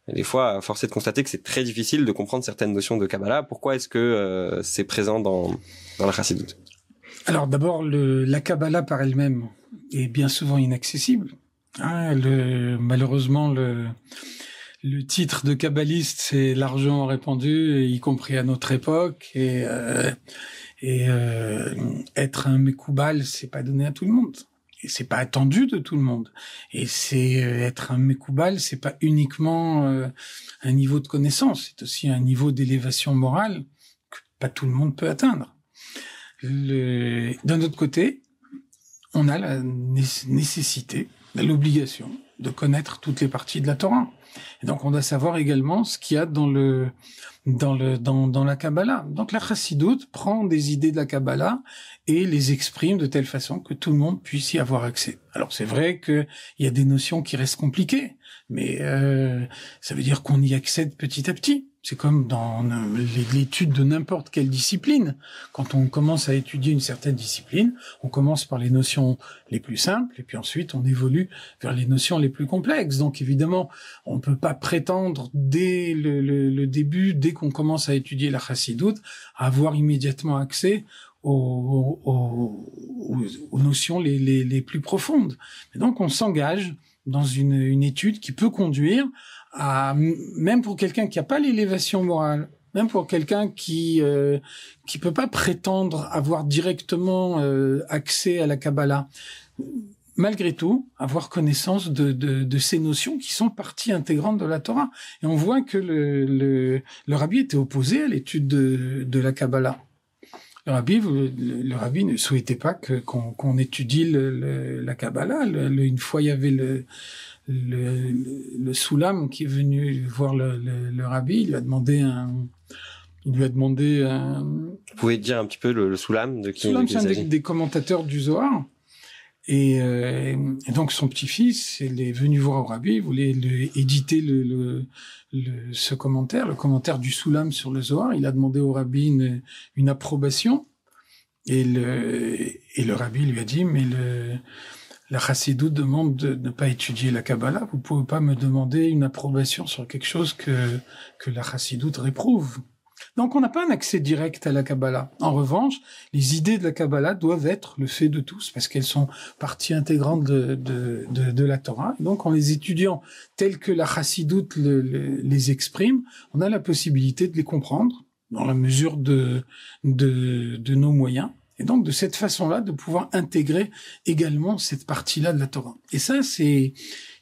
Et des fois, force est de constater que c'est très difficile de comprendre certaines notions de Kabbalah. Pourquoi est-ce que c'est présent dans la Chassidut? Alors d'abord, la Kabbalah par elle-même est bien souvent inaccessible. Malheureusement, le titre de kabbaliste c'est largement répandu, y compris à notre époque. Et être un Mekoubal, c'est pas donné à tout le monde. Et c'est pas attendu de tout le monde. Et être un Mekoubal, c'est pas uniquement un niveau de connaissance, c'est aussi un niveau d'élévation morale que pas tout le monde peut atteindre. D'un autre côté, on a la nécessité, l'obligation de connaître toutes les parties de la Torah. Et donc, on doit savoir également ce qu'il y a dans la Kabbalah. Donc, la Chassidoute prend des idées de la Kabbalah et les exprime de telle façon que tout le monde puisse y avoir accès. Alors, c'est vrai qu'il y a des notions qui restent compliquées, mais ça veut dire qu'on y accède petit à petit. C'est comme dans l'étude de n'importe quelle discipline. Quand on commence à étudier une certaine discipline, on commence par les notions les plus simples, et puis ensuite on évolue vers les notions les plus complexes. Donc évidemment, on ne peut pas prétendre dès le début, dès qu'on commence à étudier la Chassidoute, à avoir immédiatement accès aux notions les plus profondes. Et donc on s'engage dans une étude qui peut conduire à, même pour quelqu'un qui n'a pas l'élévation morale, même pour quelqu'un qui peut pas prétendre avoir directement accès à la Kabbalah, malgré tout avoir connaissance de ces notions qui sont partie intégrante de la Torah. Et on voit que le rabbi était opposé à l'étude de la Kabbalah. Le rabbi ne souhaitait pas qu'on étudie la Kabbalah. Une fois, il y avait le soulam qui est venu voir le rabbi. Il lui a demandé Vous pouvez dire un petit peu le soulam de qui? Soulam, c'est un des commentateurs du Zohar. Et donc son petit-fils, il est venu voir au rabbi, il voulait éditer ce commentaire, le commentaire du Soulam sur le Zohar. Il a demandé au rabbi une approbation, et le rabbi lui a dit, mais la Chassidoute demande de ne pas étudier la Kabbalah. Vous pouvez pas me demander une approbation sur quelque chose que la Chassidoute réprouve. Donc on n'a pas un accès direct à la Kabbalah. En revanche, les idées de la Kabbalah doivent être le fait de tous, parce qu'elles sont partie intégrante de la Torah. Et donc en les étudiant telles que la Chassidoute les exprime, on a la possibilité de les comprendre dans la mesure de nos moyens. Et donc de cette façon-là, de pouvoir intégrer également cette partie-là de la Torah. Et ça, c'est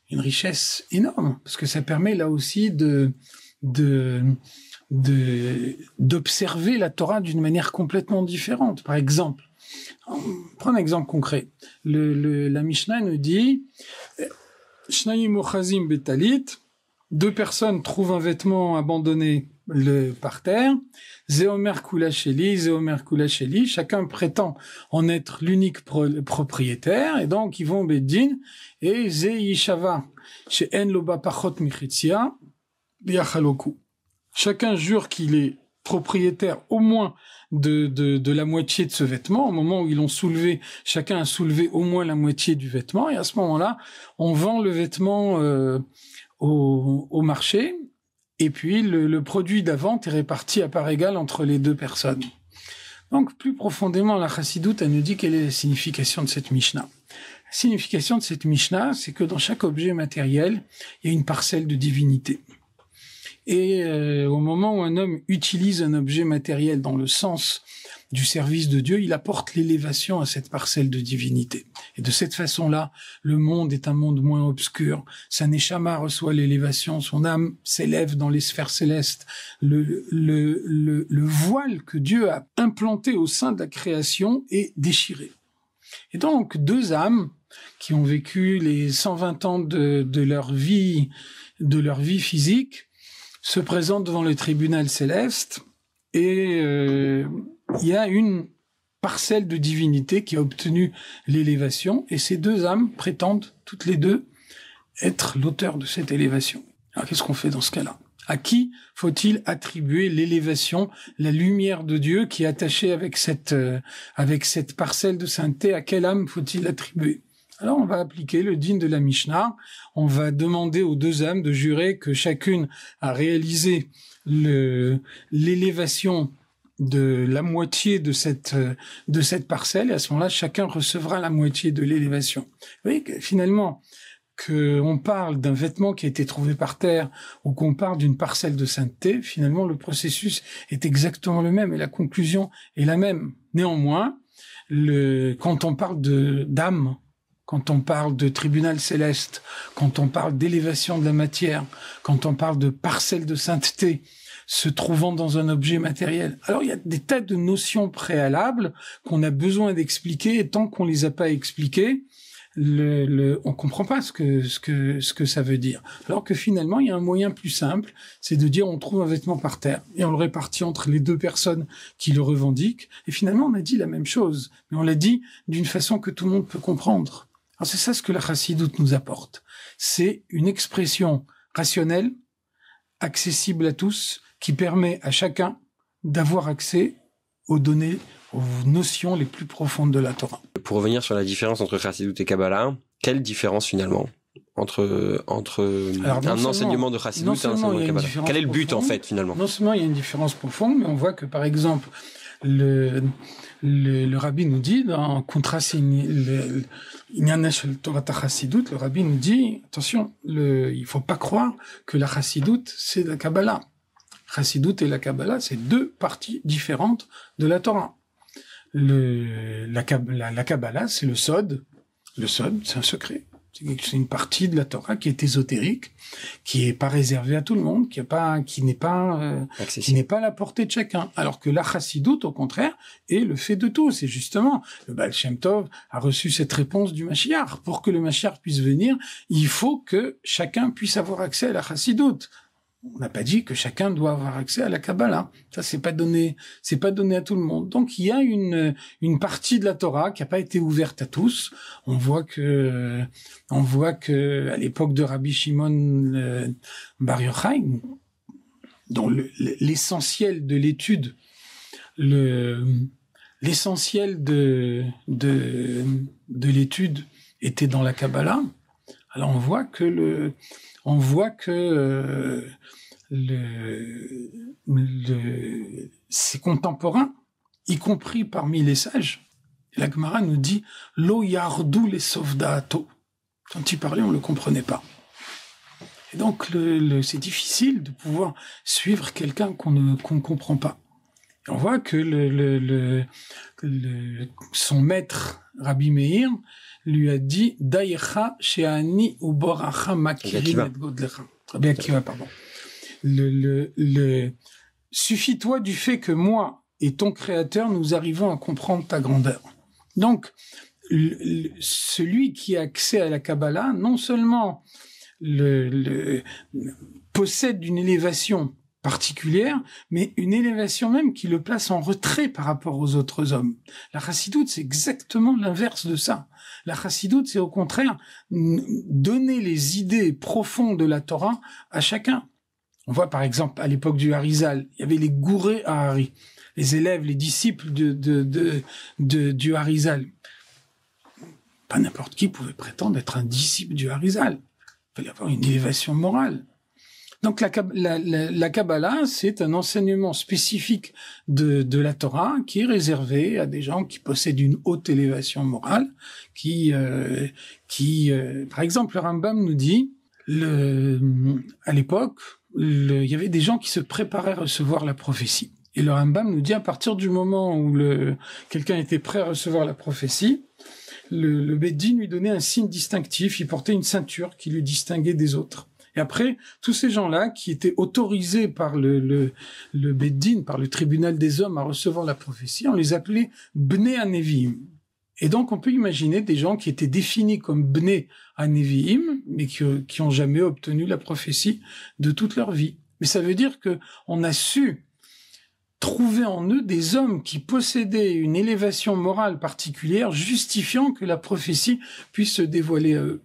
une richesse énorme, parce que ça permet là aussi d'observer la Torah d'une manière complètement différente. Par exemple, on prend un exemple concret. La Mishnah nous dit Shnayim ochazim betalit, deux personnes trouvent un vêtement abandonné par terre, Zéomer kula sheli, Zéomer kula sheli, chacun prétend en être l'unique propriétaire, et donc ils vont au Beddin, et Ze yishava she'en loba pachot michitzia biachaloku. Chacun jure qu'il est propriétaire au moins de la moitié de ce vêtement. Au moment où ils l'ont soulevé, chacun a soulevé au moins la moitié du vêtement. Et à ce moment-là, on vend le vêtement au marché. Et puis, le produit de la vente est réparti à part égale entre les deux personnes. Donc, plus profondément, la Chassidoute, elle nous dit quelle est la signification de cette Mishnah. La signification de cette Mishnah, c'est que dans chaque objet matériel, il y a une parcelle de divinité. Et au moment où un homme utilise un objet matériel dans le sens du service de Dieu, il apporte l'élévation à cette parcelle de divinité. Et de cette façon-là, le monde est un monde moins obscur. Sa neshama reçoit l'élévation, son âme s'élève dans les sphères célestes. Le voile que Dieu a implanté au sein de la création est déchiré. Et donc, deux âmes qui ont vécu les 120 ans de leur vie physique se présentent devant le tribunal céleste et il y a une parcelle de divinité qui a obtenu l'élévation et ces deux âmes prétendent toutes les deux être l'auteur de cette élévation. Alors qu'est-ce qu'on fait dans ce cas-là? À qui faut-il attribuer l'élévation, la lumière de Dieu qui est attachée avec cette parcelle de sainteté? À quelle âme faut-il l'attribuer? Alors on va appliquer le din de la Mishnah, on va demander aux deux âmes de jurer que chacune a réalisé l'élévation de la moitié de cette parcelle, et à ce moment-là, chacun recevra la moitié de l'élévation. Vous voyez que finalement, qu'on parle d'un vêtement qui a été trouvé par terre ou qu'on parle d'une parcelle de sainteté, finalement le processus est exactement le même et la conclusion est la même. Néanmoins, quand on parle d'âme, quand on parle de tribunal céleste, quand on parle d'élévation de la matière, quand on parle de parcelle de sainteté se trouvant dans un objet matériel. Alors il y a des tas de notions préalables qu'on a besoin d'expliquer et tant qu'on les a pas expliquées, on comprend pas ce que ça veut dire. Alors que finalement, il y a un moyen plus simple, c'est de dire on trouve un vêtement par terre et on le répartit entre les deux personnes qui le revendiquent. Et finalement, on a dit la même chose, mais on l'a dit d'une façon que tout le monde peut comprendre. Alors c'est ça ce que la chassidoute nous apporte. C'est une expression rationnelle, accessible à tous, qui permet à chacun d'avoir accès aux données, aux notions les plus profondes de la Torah. Pour revenir sur la différence entre Chassidut et Kabbalah, quelle différence finalement entre un enseignement de Chassidut et un enseignement de Kabbalah? Quel est le but en fait finalement? Non seulement il y a une différence profonde, mais on voit que par exemple le rabbi nous dit dans Contrat Inyana Shel Torah Chassidut, le rabbi nous dit attention, il faut pas croire que la Chassidut c'est la Kabbalah. Chassidut et la Kabbalah, c'est deux parties différentes de la Torah. La Kabbalah, c'est le Sod. Le Sod, c'est un secret. C'est une partie de la Torah qui est ésotérique, qui est pas réservée à tout le monde, qui n'est pas à la portée de chacun. Alors que la Chassidut, au contraire, est le fait de tous. Et justement, le Baal Shem Tov a reçu cette réponse du Mashiach. Pour que le Mashiach puisse venir, il faut que chacun puisse avoir accès à la Chassidut. On n'a pas dit que chacun doit avoir accès à la Kabbalah. Ça, c'est pas donné à tout le monde. Donc, il y a une partie de la Torah qui n'a pas été ouverte à tous. On voit que à l'époque de Rabbi Shimon Bar Yochai, dont l'essentiel de l'étude, l'essentiel de l'étude était dans la Kabbalah. Alors, on voit que ses contemporains, y compris parmi les sages, la Gemara nous dit « Lo yardou les sovdaato ». Quand il parlait, on ne le comprenait pas. Et donc, c'est difficile de pouvoir suivre quelqu'un qu'on ne comprend pas. Et on voit que son maître, Rabbi Meir, lui a dit Daïcha she'ani uboracha makirim et godlecha. Rabbi Akiva, pardon. Suffis-toi du fait que moi et ton Créateur, nous arrivons à comprendre ta grandeur. Donc, celui qui a accès à la Kabbalah, non seulement possède une élévation particulière, mais une élévation même qui le place en retrait par rapport aux autres hommes. La Chassidut, c'est exactement l'inverse de ça. La Chassidut, c'est au contraire donner les idées profondes de la Torah à chacun. On voit par exemple à l'époque du Harizal, il y avait les Gouré Ahari, les élèves, les disciples du Harizal. Pas n'importe qui pouvait prétendre être un disciple du Harizal. Il fallait avoir une élévation morale. Donc la Kabbalah, c'est un enseignement spécifique de la Torah qui est réservé à des gens qui possèdent une haute élévation morale, par exemple, le Rambam nous dit, à l'époque, il y avait des gens qui se préparaient à recevoir la prophétie. Et le Rambam nous dit, à partir du moment où quelqu'un était prêt à recevoir la prophétie, le Beddin lui donnait un signe distinctif, il portait une ceinture qui le distinguait des autres. Et après, tous ces gens-là qui étaient autorisés par le Beddin, par le tribunal des hommes à recevoir la prophétie, on les appelait Bnei HaNeviim. Et donc, on peut imaginer des gens qui étaient définis comme Bnei HaNeviim, mais qui ont jamais obtenu la prophétie de toute leur vie. Mais ça veut dire que on a su trouver en eux des hommes qui possédaient une élévation morale particulière, justifiant que la prophétie puisse se dévoiler à eux.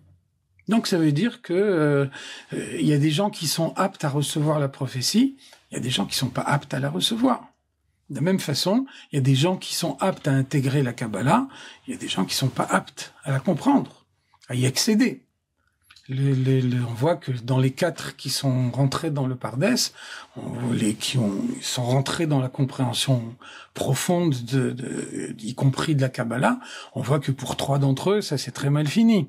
Donc ça veut dire que y a des gens qui sont aptes à recevoir la prophétie, il y a des gens qui sont pas aptes à la recevoir. De la même façon, il y a des gens qui sont aptes à intégrer la Kabbalah, il y a des gens qui sont pas aptes à la comprendre, à y accéder. On voit que dans les 4 qui sont rentrés dans le Pardes, sont rentrés dans la compréhension profonde y compris de la Kabbalah, on voit que pour 3 d'entre eux, ça s'est très mal fini.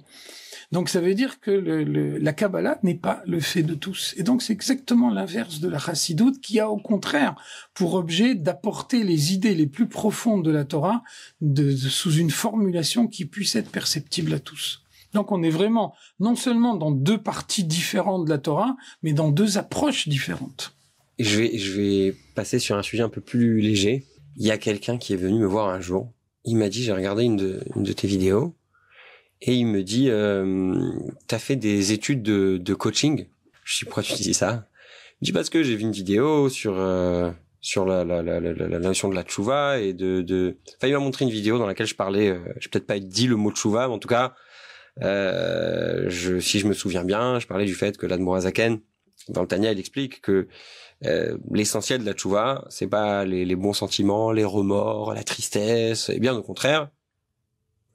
Donc ça veut dire que la Kabbalah n'est pas le fait de tous. Et donc c'est exactement l'inverse de la Chassidut qui a au contraire pour objet d'apporter les idées les plus profondes de la Torah sous une formulation qui puisse être perceptible à tous. Donc on est vraiment non seulement dans 2 parties différentes de la Torah, mais dans 2 approches différentes. Je vais passer sur un sujet un peu plus léger. Il y a quelqu'un qui est venu me voir un jour. Il m'a dit, j'ai regardé une de tes vidéos. Et il me dit, t'as fait des études de coaching? Je dis, pourquoi tu dis ça? Il me dit, parce que j'ai vu une vidéo sur la notion de la tchouva et enfin, il m'a montré une vidéo dans laquelle je parlais, j'ai peut-être pas dit le mot tchouva, mais en tout cas, si je me souviens bien, je parlais du fait que l'Admor HaZaken, dans le Tanya, il explique que l'essentiel de la tchouva, c'est pas les bons sentiments, les remords, la tristesse, et bien au contraire,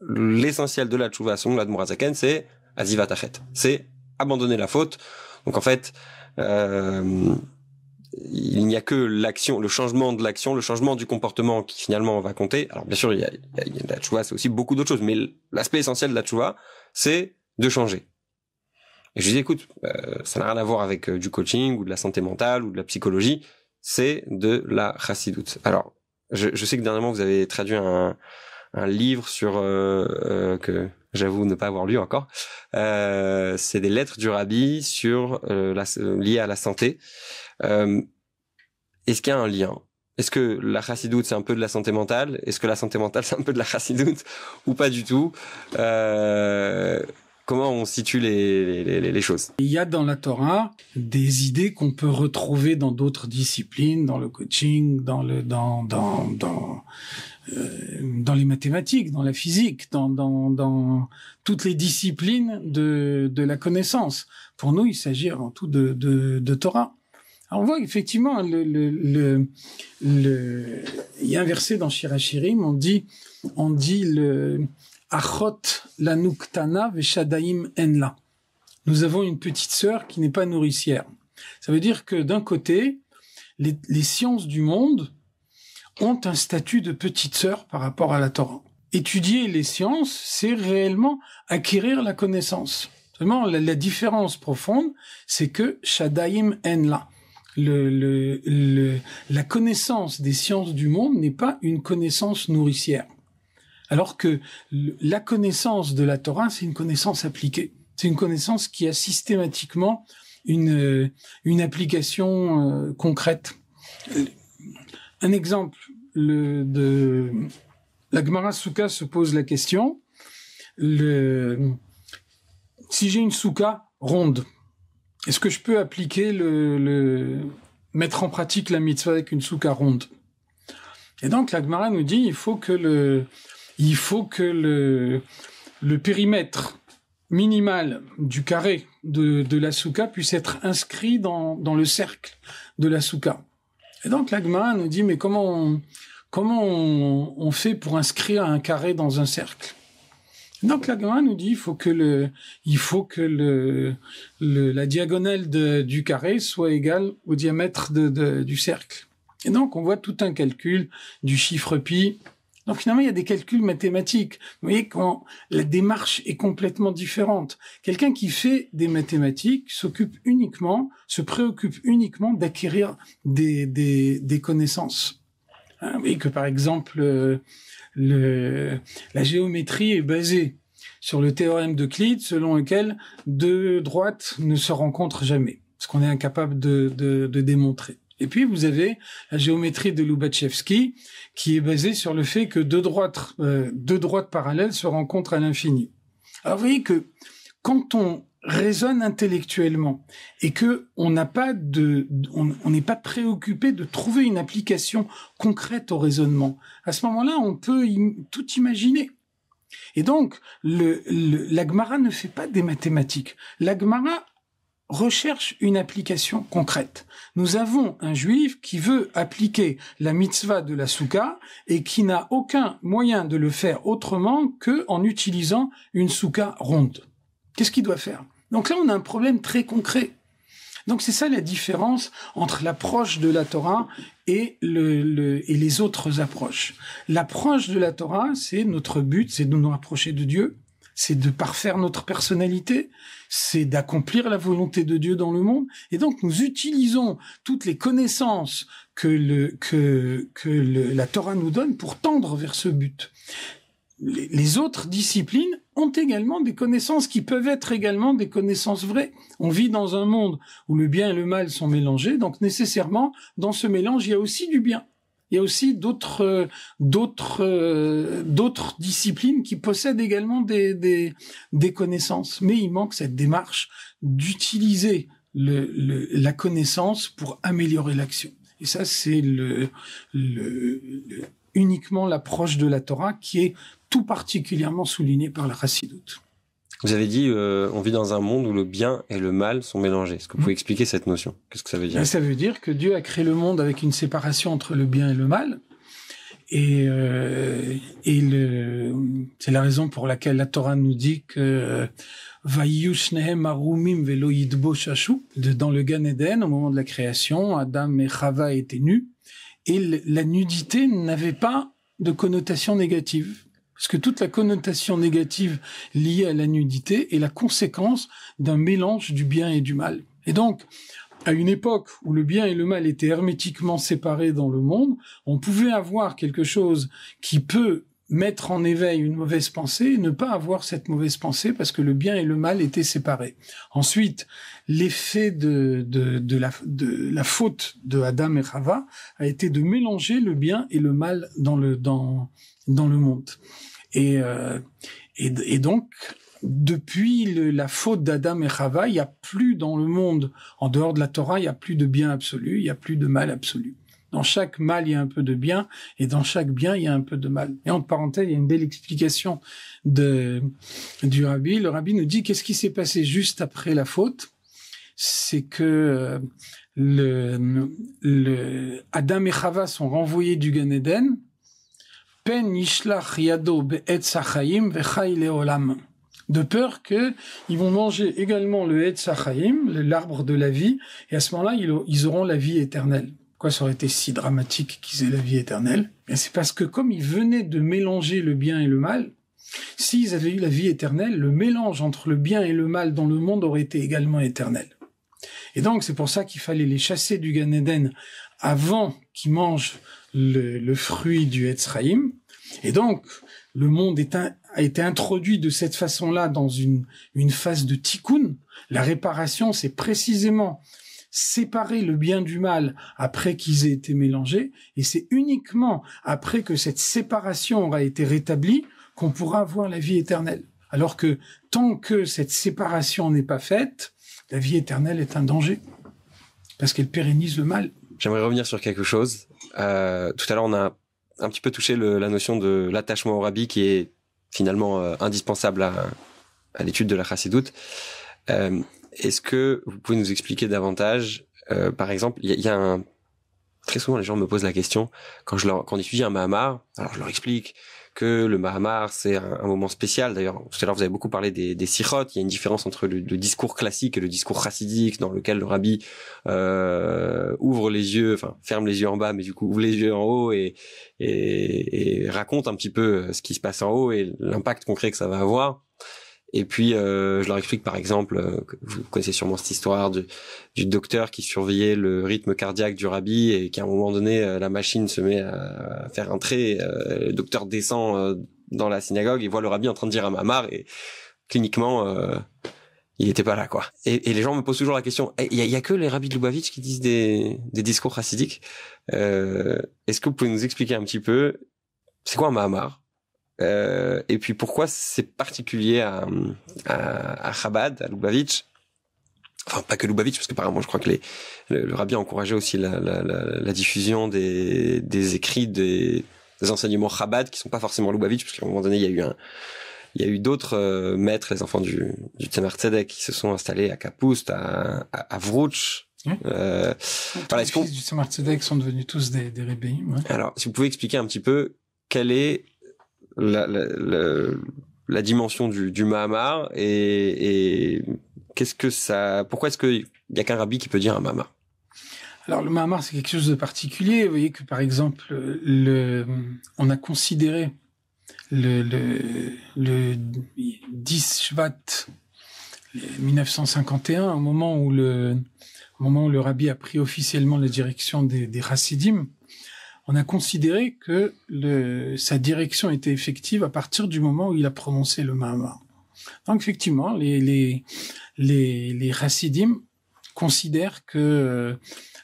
l'essentiel de la tchouva selon l'Admor HaZaken, c'est azivat hachet, c'est abandonner la faute. Donc en fait, il n'y a que l'action, le changement de l'action, le changement du comportement qui finalement va compter. Alors bien sûr, il y a la tchouva, c'est aussi beaucoup d'autres choses, mais l'aspect essentiel de la tchouva, c'est de changer. Et je lui dis, écoute, ça n'a rien à voir avec du coaching ou de la santé mentale ou de la psychologie, c'est de la chassidoute. Alors, je sais que dernièrement vous avez traduit un livre sur que j'avoue ne pas avoir lu encore. C'est des lettres du Rabbi sur liées à la santé. Est-ce qu'il y a un lien? Est-ce que la chassidoute c'est un peu de la santé mentale? Est-ce que la santé mentale c'est un peu de la chassidoute ou pas du tout? Comment on situe les choses? Il y a dans la Torah des idées qu'on peut retrouver dans d'autres disciplines, dans le coaching, dans les mathématiques, dans la physique, dans toutes les disciplines de la connaissance. Pour nous, il s'agit avant tout de Torah. Alors on voit effectivement il y a un verset dans Shir HaShirim, on dit le Achot lanu ktana veshadaim enla. Nous avons une petite sœur qui n'est pas nourricière. Ça veut dire que d'un côté, les sciences du monde ont un statut de petite sœur par rapport à la Torah. Étudier les sciences, c'est réellement acquérir la connaissance. Seulement, la différence profonde, c'est que shadaim enla. La connaissance des sciences du monde n'est pas une connaissance nourricière. Alors que la connaissance de la Torah, c'est une connaissance appliquée. C'est une connaissance qui a systématiquement une application concrète. Un exemple, la Gemara Souka se pose la question, si j'ai une souka ronde, est-ce que je peux appliquer mettre en pratique la mitzvah avec une souka ronde? Et donc la Gemara nous dit, il faut que le périmètre minimal du carré de la souka puisse être inscrit dans le cercle de la souka. Et donc la Gemara nous dit, mais comment on fait pour inscrire un carré dans un cercle? Et donc la Gemara nous dit, il faut que la diagonale du carré soit égale au diamètre du cercle. Et donc on voit tout un calcul du chiffre pi. Donc finalement, il y a des calculs mathématiques. Vous voyez quand la démarche est complètement différente. Quelqu'un qui fait des mathématiques se préoccupe uniquement d'acquérir des connaissances. Vous voyez que par exemple, la géométrie est basée sur le théorème d'Euclide, selon lequel deux droites ne se rencontrent jamais, ce qu'on est incapable de démontrer. Et puis, vous avez la géométrie de Lobachevsky, qui est basée sur le fait que deux droites parallèles se rencontrent à l'infini. Alors, vous voyez que quand on raisonne intellectuellement et que on n'est pas préoccupé de trouver une application concrète au raisonnement, à ce moment-là, on peut tout imaginer. Et donc, la Gemara ne fait pas des mathématiques. La Gemara recherche une application concrète. Nous avons un juif qui veut appliquer la mitzvah de la souka et qui n'a aucun moyen de le faire autrement que en utilisant une souka ronde. Qu'est-ce qu'il doit faire? Donc là, on a un problème très concret. Donc c'est ça la différence entre l'approche de la Torah et les autres approches. L'approche de la Torah, c'est notre but, c'est de nous rapprocher de Dieu, c'est de parfaire notre personnalité, c'est d'accomplir la volonté de Dieu dans le monde. Et donc, nous utilisons toutes les connaissances que la Torah nous donne pour tendre vers ce but. Les autres disciplines ont également des connaissances qui peuvent être également des connaissances vraies. On vit dans un monde où le bien et le mal sont mélangés, donc nécessairement, dans ce mélange, il y a aussi du bien. Il y a aussi d'autres disciplines qui possèdent également des connaissances, mais il manque cette démarche d'utiliser la connaissance pour améliorer l'action. Et ça, c'est uniquement l'approche de la Torah qui est tout particulièrement soulignée par la Chassidoute. Vous avez dit, on vit dans un monde où le bien et le mal sont mélangés. Est-ce que vous pouvez expliquer cette notion? Qu'est-ce que ça veut dire? Ça veut dire que Dieu a créé le monde avec une séparation entre le bien et le mal. Et c'est la raison pour laquelle la Torah nous dit que Vayu shnehem arumim velo yitboshashu. Dans le Gan Eden, au moment de la création, Adam et Chava étaient nus. Et la nudité n'avait pas de connotation négative. Parce que toute la connotation négative liée à la nudité est la conséquence d'un mélange du bien et du mal. Et donc, à une époque où le bien et le mal étaient hermétiquement séparés dans le monde, on pouvait avoir quelque chose qui peut mettre en éveil une mauvaise pensée et ne pas avoir cette mauvaise pensée parce que le bien et le mal étaient séparés. Ensuite, l'effet de la faute de Adam et Chava a été de mélanger le bien et le mal dans le monde. Et donc, depuis la faute d'Adam et Chava, il n'y a plus dans le monde, en dehors de la Torah, il n'y a plus de bien absolu, il n'y a plus de mal absolu. Dans chaque mal, il y a un peu de bien, et dans chaque bien, il y a un peu de mal. Et entre parenthèses, il y a une belle explication du Rabbi. Le Rabbi nous dit qu'est-ce qui s'est passé juste après la faute. C'est que Adam et Chava sont renvoyés du Gan Eden. Pen yishlach yado be'etz hachayim vechai leolam. De peur que ils vont manger également le etz hachayim, l'arbre de la vie, et à ce moment-là, ils auront la vie éternelle. Pourquoi ça aurait été si dramatique qu'ils aient la vie éternelle? Et c'est parce que comme ils venaient de mélanger le bien et le mal, s'ils avaient eu la vie éternelle, le mélange entre le bien et le mal dans le monde aurait été également éternel. Et donc, c'est pour ça qu'il fallait les chasser du Gan Eden avant qu'ils mangent le fruit du Etz Chaim. Et donc, le monde a été introduit de cette façon-là dans une phase de tikkun. La réparation, c'est précisément séparer le bien du mal après qu'ils aient été mélangés. Et c'est uniquement après que cette séparation aura été rétablie qu'on pourra avoir la vie éternelle. Alors que tant que cette séparation n'est pas faite, la vie éternelle est un danger. Parce qu'elle pérennise le mal. J'aimerais revenir sur quelque chose. Tout à l'heure, on a un petit peu touché la notion de l'attachement au Rabbi qui est finalement indispensable à l'étude de la Chassidoute. Est-ce que vous pouvez nous expliquer davantage, par exemple, il y a très souvent les gens me posent la question quand on étudie un Mahamar, alors je leur explique que le Mahamar c'est un moment spécial. D'ailleurs, tout à l'heure vous avez beaucoup parlé des sikhot. Il y a une différence entre le discours classique et le discours chassidique dans lequel le Rabbi ouvre les yeux, enfin ferme les yeux en bas, mais du coup ouvre les yeux en haut et raconte un petit peu ce qui se passe en haut et l'impact concret que ça va avoir. Et puis, je leur explique par exemple, vous connaissez sûrement cette histoire du docteur qui surveillait le rythme cardiaque du Rabbi et qu'à un moment donné, la machine se met à faire un trait. Le docteur descend dans la synagogue et voit le Rabbi en train de dire un Mahamar et cliniquement, il était pas là, quoi. Et les gens me posent toujours la question, il y a que les rabbis de Lubavitch qui disent des discours chassidiques. Est-ce que vous pouvez nous expliquer un petit peu, c'est quoi un Mahamar? Et puis pourquoi c'est particulier à Chabad, à Lubavitch, enfin pas que Lubavitch, parce que apparemment je crois que le Rabbi a encouragé aussi la diffusion des écrits des enseignements Chabad qui sont pas forcément Lubavitch, parce qu'à un moment donné il y a eu d'autres maîtres, les enfants du Tzemach Tzedek, qui se sont installés à Kapoust, à Vrouch. Oui. Voilà, les fils du Tzemach Tzedek sont devenus tous des rébéim. Ouais. Alors, si vous pouvez expliquer un petit peu quelle est la dimension du Mahamar et pourquoi est-ce qu'il y a qu'un rabbi qui peut dire un Mahamar? Alors le Mahamar c'est quelque chose de particulier. Vous voyez que par exemple on a considéré le 10 Shvat 1951 au moment où le rabbi a pris officiellement la direction des Chassidim. On a considéré que sa direction était effective à partir du moment où il a prononcé le Mahamar. Donc effectivement, les Chassidim considèrent que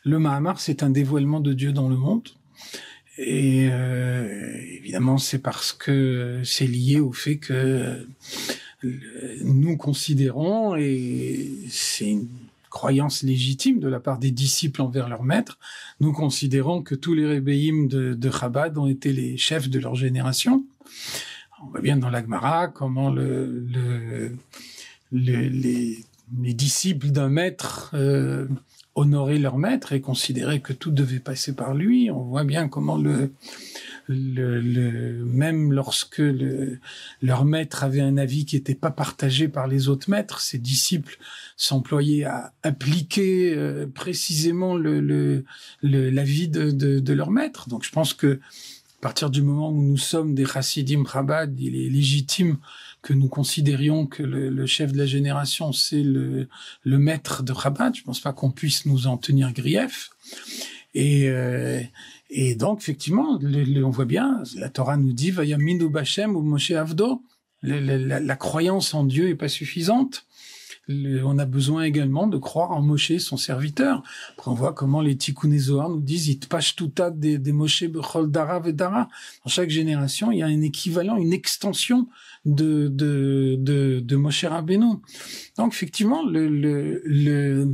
le Mahamar c'est un dévoilement de Dieu dans le monde Et évidemment, c'est parce que c'est lié au fait que nous considérons, et c'est une croyance légitime de la part des disciples envers leur maître, nous considérons que tous les rébéim de Chabad ont été les chefs de leur génération. On voit bien dans la Gemara comment les disciples d'un maître honoraient leur maître et considéraient que tout devait passer par lui. On voit bien comment même lorsque leur maître avait un avis qui n'était pas partagé par les autres maîtres, ses disciples s'employaient à appliquer précisément l'avis de leur maître. Donc je pense que à partir du moment où nous sommes des Chassidim Chabad, il est légitime que nous considérions que le chef de la génération, c'est le maître de Chabad. Je pense pas qu'on puisse nous en tenir grief. Et donc, effectivement, on voit bien, la Torah nous dit, Vayaminu B'Hashem ou Moshe Avdo. La croyance en Dieu est pas suffisante. On a besoin également de croire en Moshe, son serviteur. Après, on voit comment les Tikkunei Zohar nous disent Itpashtuta des Moshe bechol dara vedara. Dans chaque génération, il y a un équivalent, une extension de Moshe Rabbeinu. Donc, effectivement, on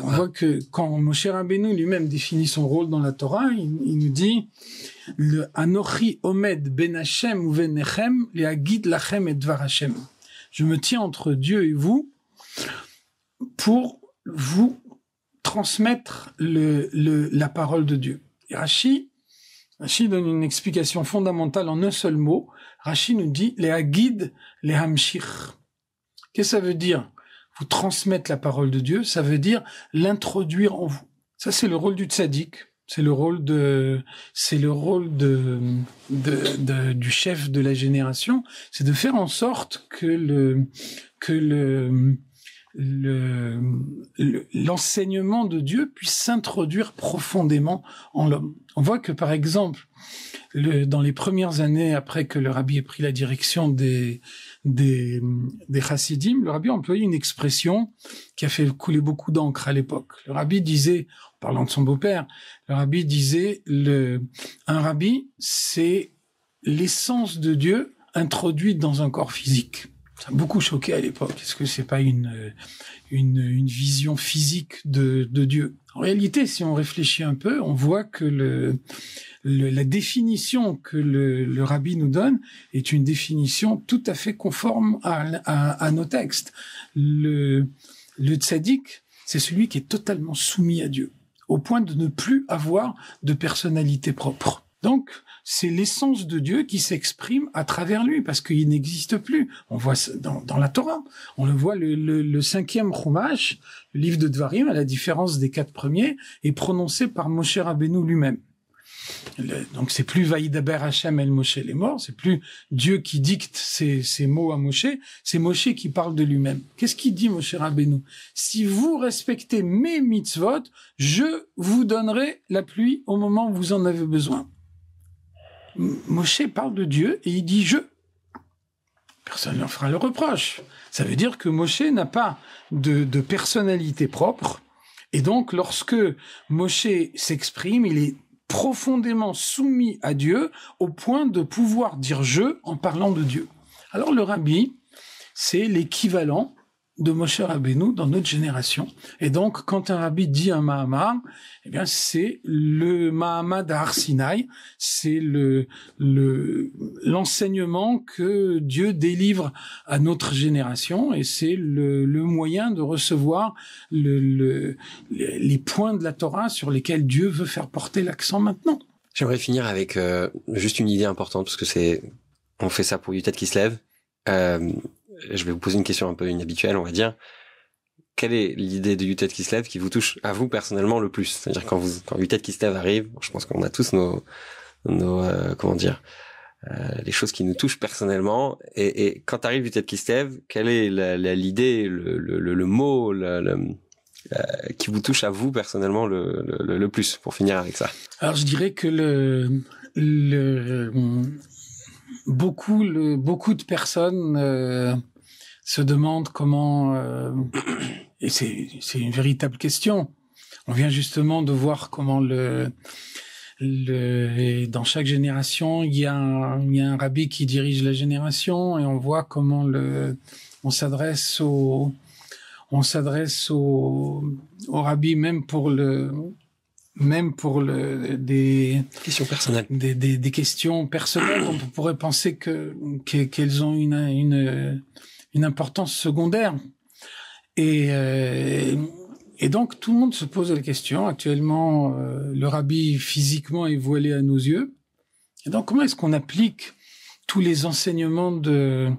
voit que quand Moshe Rabbeinu lui-même définit son rôle dans la Torah, il nous dit le Anochi Omed ben Hashem ou venechem leagid lachem et dvar Hashem. Je me tiens entre Dieu et vous pour vous transmettre la parole de Dieu. Et Rashi donne une explication fondamentale en un seul mot. Rashi nous dit les hagid, les hamshich. Qu'est-ce que ça veut dire? Vous transmettre la parole de Dieu, ça veut dire l'introduire en vous. Ça, c'est le rôle du tzaddik. C'est le rôle du chef de la génération, c'est de faire en sorte que l'enseignement de Dieu puisse s'introduire profondément en l'homme. On voit que, par exemple, dans les premières années après que le rabbi ait pris la direction des chassidim, le rabbi a employé une expression qui a fait couler beaucoup d'encre à l'époque. Le rabbi disait, en parlant de son beau-père, le rabbi disait, un rabbi, c'est l'essence de Dieu introduite dans un corps physique. Ça a beaucoup choqué à l'époque. Est-ce que c'est pas une vision physique de Dieu? En réalité, si on réfléchit un peu, on voit que la définition que le rabbi nous donne est une définition tout à fait conforme à nos textes. Le tzaddik, c'est celui qui est totalement soumis à Dieu, au point de ne plus avoir de personnalité propre. Donc, c'est l'essence de Dieu qui s'exprime à travers lui, parce qu'il n'existe plus. On voit ça dans la Torah. On le voit, le 5e Chumash, le livre de Dvarim, à la différence des 4 premiers, est prononcé par Moshe Rabbeinu lui-même. Donc c'est plus Vaïdaber Hashem el Moshe les morts, c'est plus Dieu qui dicte ces mots à Moshe, c'est Moshe qui parle de lui-même. Qu'est-ce qu'il dit Moshe Rabbeinu? Si vous respectez mes mitzvot, je vous donnerai la pluie au moment où vous en avez besoin. Moshe parle de Dieu et il dit je. Personne ne leur fera le reproche. Ça veut dire que Moshe n'a pas de personnalité propre, et donc lorsque Moshe s'exprime, il est profondément soumis à Dieu au point de pouvoir dire je en parlant de Dieu. Alors le rabbi, c'est l'équivalent de Moshe Rabbeinu dans notre génération. Et donc, quand un rabbi dit un Mahamar, eh bien, c'est le Mahamar d'Har Sinaï, c'est l'enseignement que Dieu délivre à notre génération, et c'est le moyen de recevoir les points de la Torah sur lesquels Dieu veut faire porter l'accent maintenant. J'aimerais finir avec juste une idée importante, parce que on fait ça pour Yutet qui se lève. Je vais vous poser une question un peu inhabituelle, on va dire. Quelle est l'idée de Yutet qui se lève qui vous touche à vous personnellement le plus? C'est-à-dire quand Yutet qui se lève arrive, je pense qu'on a tous nos comment dire, les choses qui nous touchent personnellement. Et quand arrive Yutet qui se lève, quelle est l'idée, le mot, qui vous touche à vous personnellement le plus, pour finir avec ça? Alors je dirais que beaucoup de personnes se demandent comment, et c'est une véritable question. On vient justement de voir comment Et dans chaque génération, il y a un rabbi qui dirige la génération, et on voit comment on s'adresse au rabbi, même pour des questions personnelles, des questions personnelles. On pourrait penser qu'elles ont une importance secondaire. Et donc, tout le monde se pose la question. Actuellement, le rabbi physiquement est voilé à nos yeux. Et donc, comment est-ce qu'on applique tous les enseignements de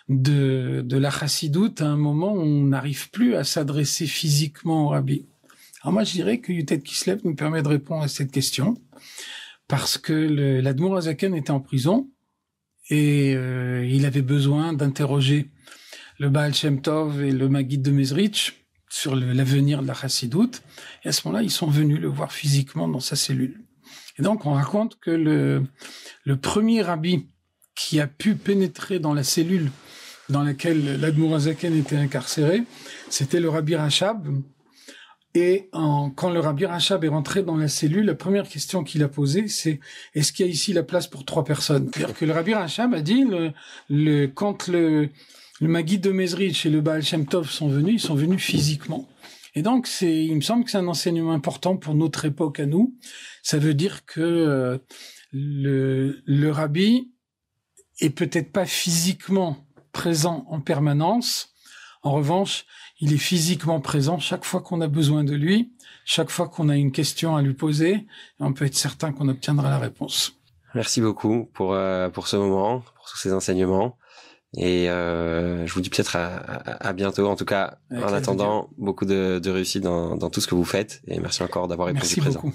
la chassidoute à un moment où on n'arrive plus à s'adresser physiquement au rabbi? Alors moi, je dirais que Yutet Kislev nous permet de répondre à cette question, parce que l'Admour Hazaken était en prison et il avait besoin d'interroger le Baal Shem Tov et le Maguid de Mezrich sur l'avenir de la chassidoute. Et à ce moment-là, ils sont venus le voir physiquement dans sa cellule. Et donc, on raconte que le premier rabbi qui a pu pénétrer dans la cellule dans laquelle l'Admour Hazaken était incarcéré, c'était le rabbi Rachab. Et quand le rabbi Rachab est rentré dans la cellule, la première question qu'il a posée, c'est: est-ce qu'il y a ici la place pour 3 personnes? C'est-à-dire que le rabbi Rachab a dit, quand le Maguid de Mezrich et le Baal Shem Tov sont venus, ils sont venus physiquement. Et donc, il me semble que c'est un enseignement important pour notre époque à nous. Ça veut dire que le rabbi est peut-être pas physiquement présent en permanence. En revanche, il est physiquement présent chaque fois qu'on a besoin de lui, chaque fois qu'on a une question à lui poser, et on peut être certain qu'on obtiendra la réponse. Merci beaucoup pour ce moment, pour tous ces enseignements. Et je vous dis peut-être à bientôt. En tout cas, en attendant, beaucoup de réussite dans tout ce que vous faites. Et merci encore d'avoir répondu présent. Merci beaucoup.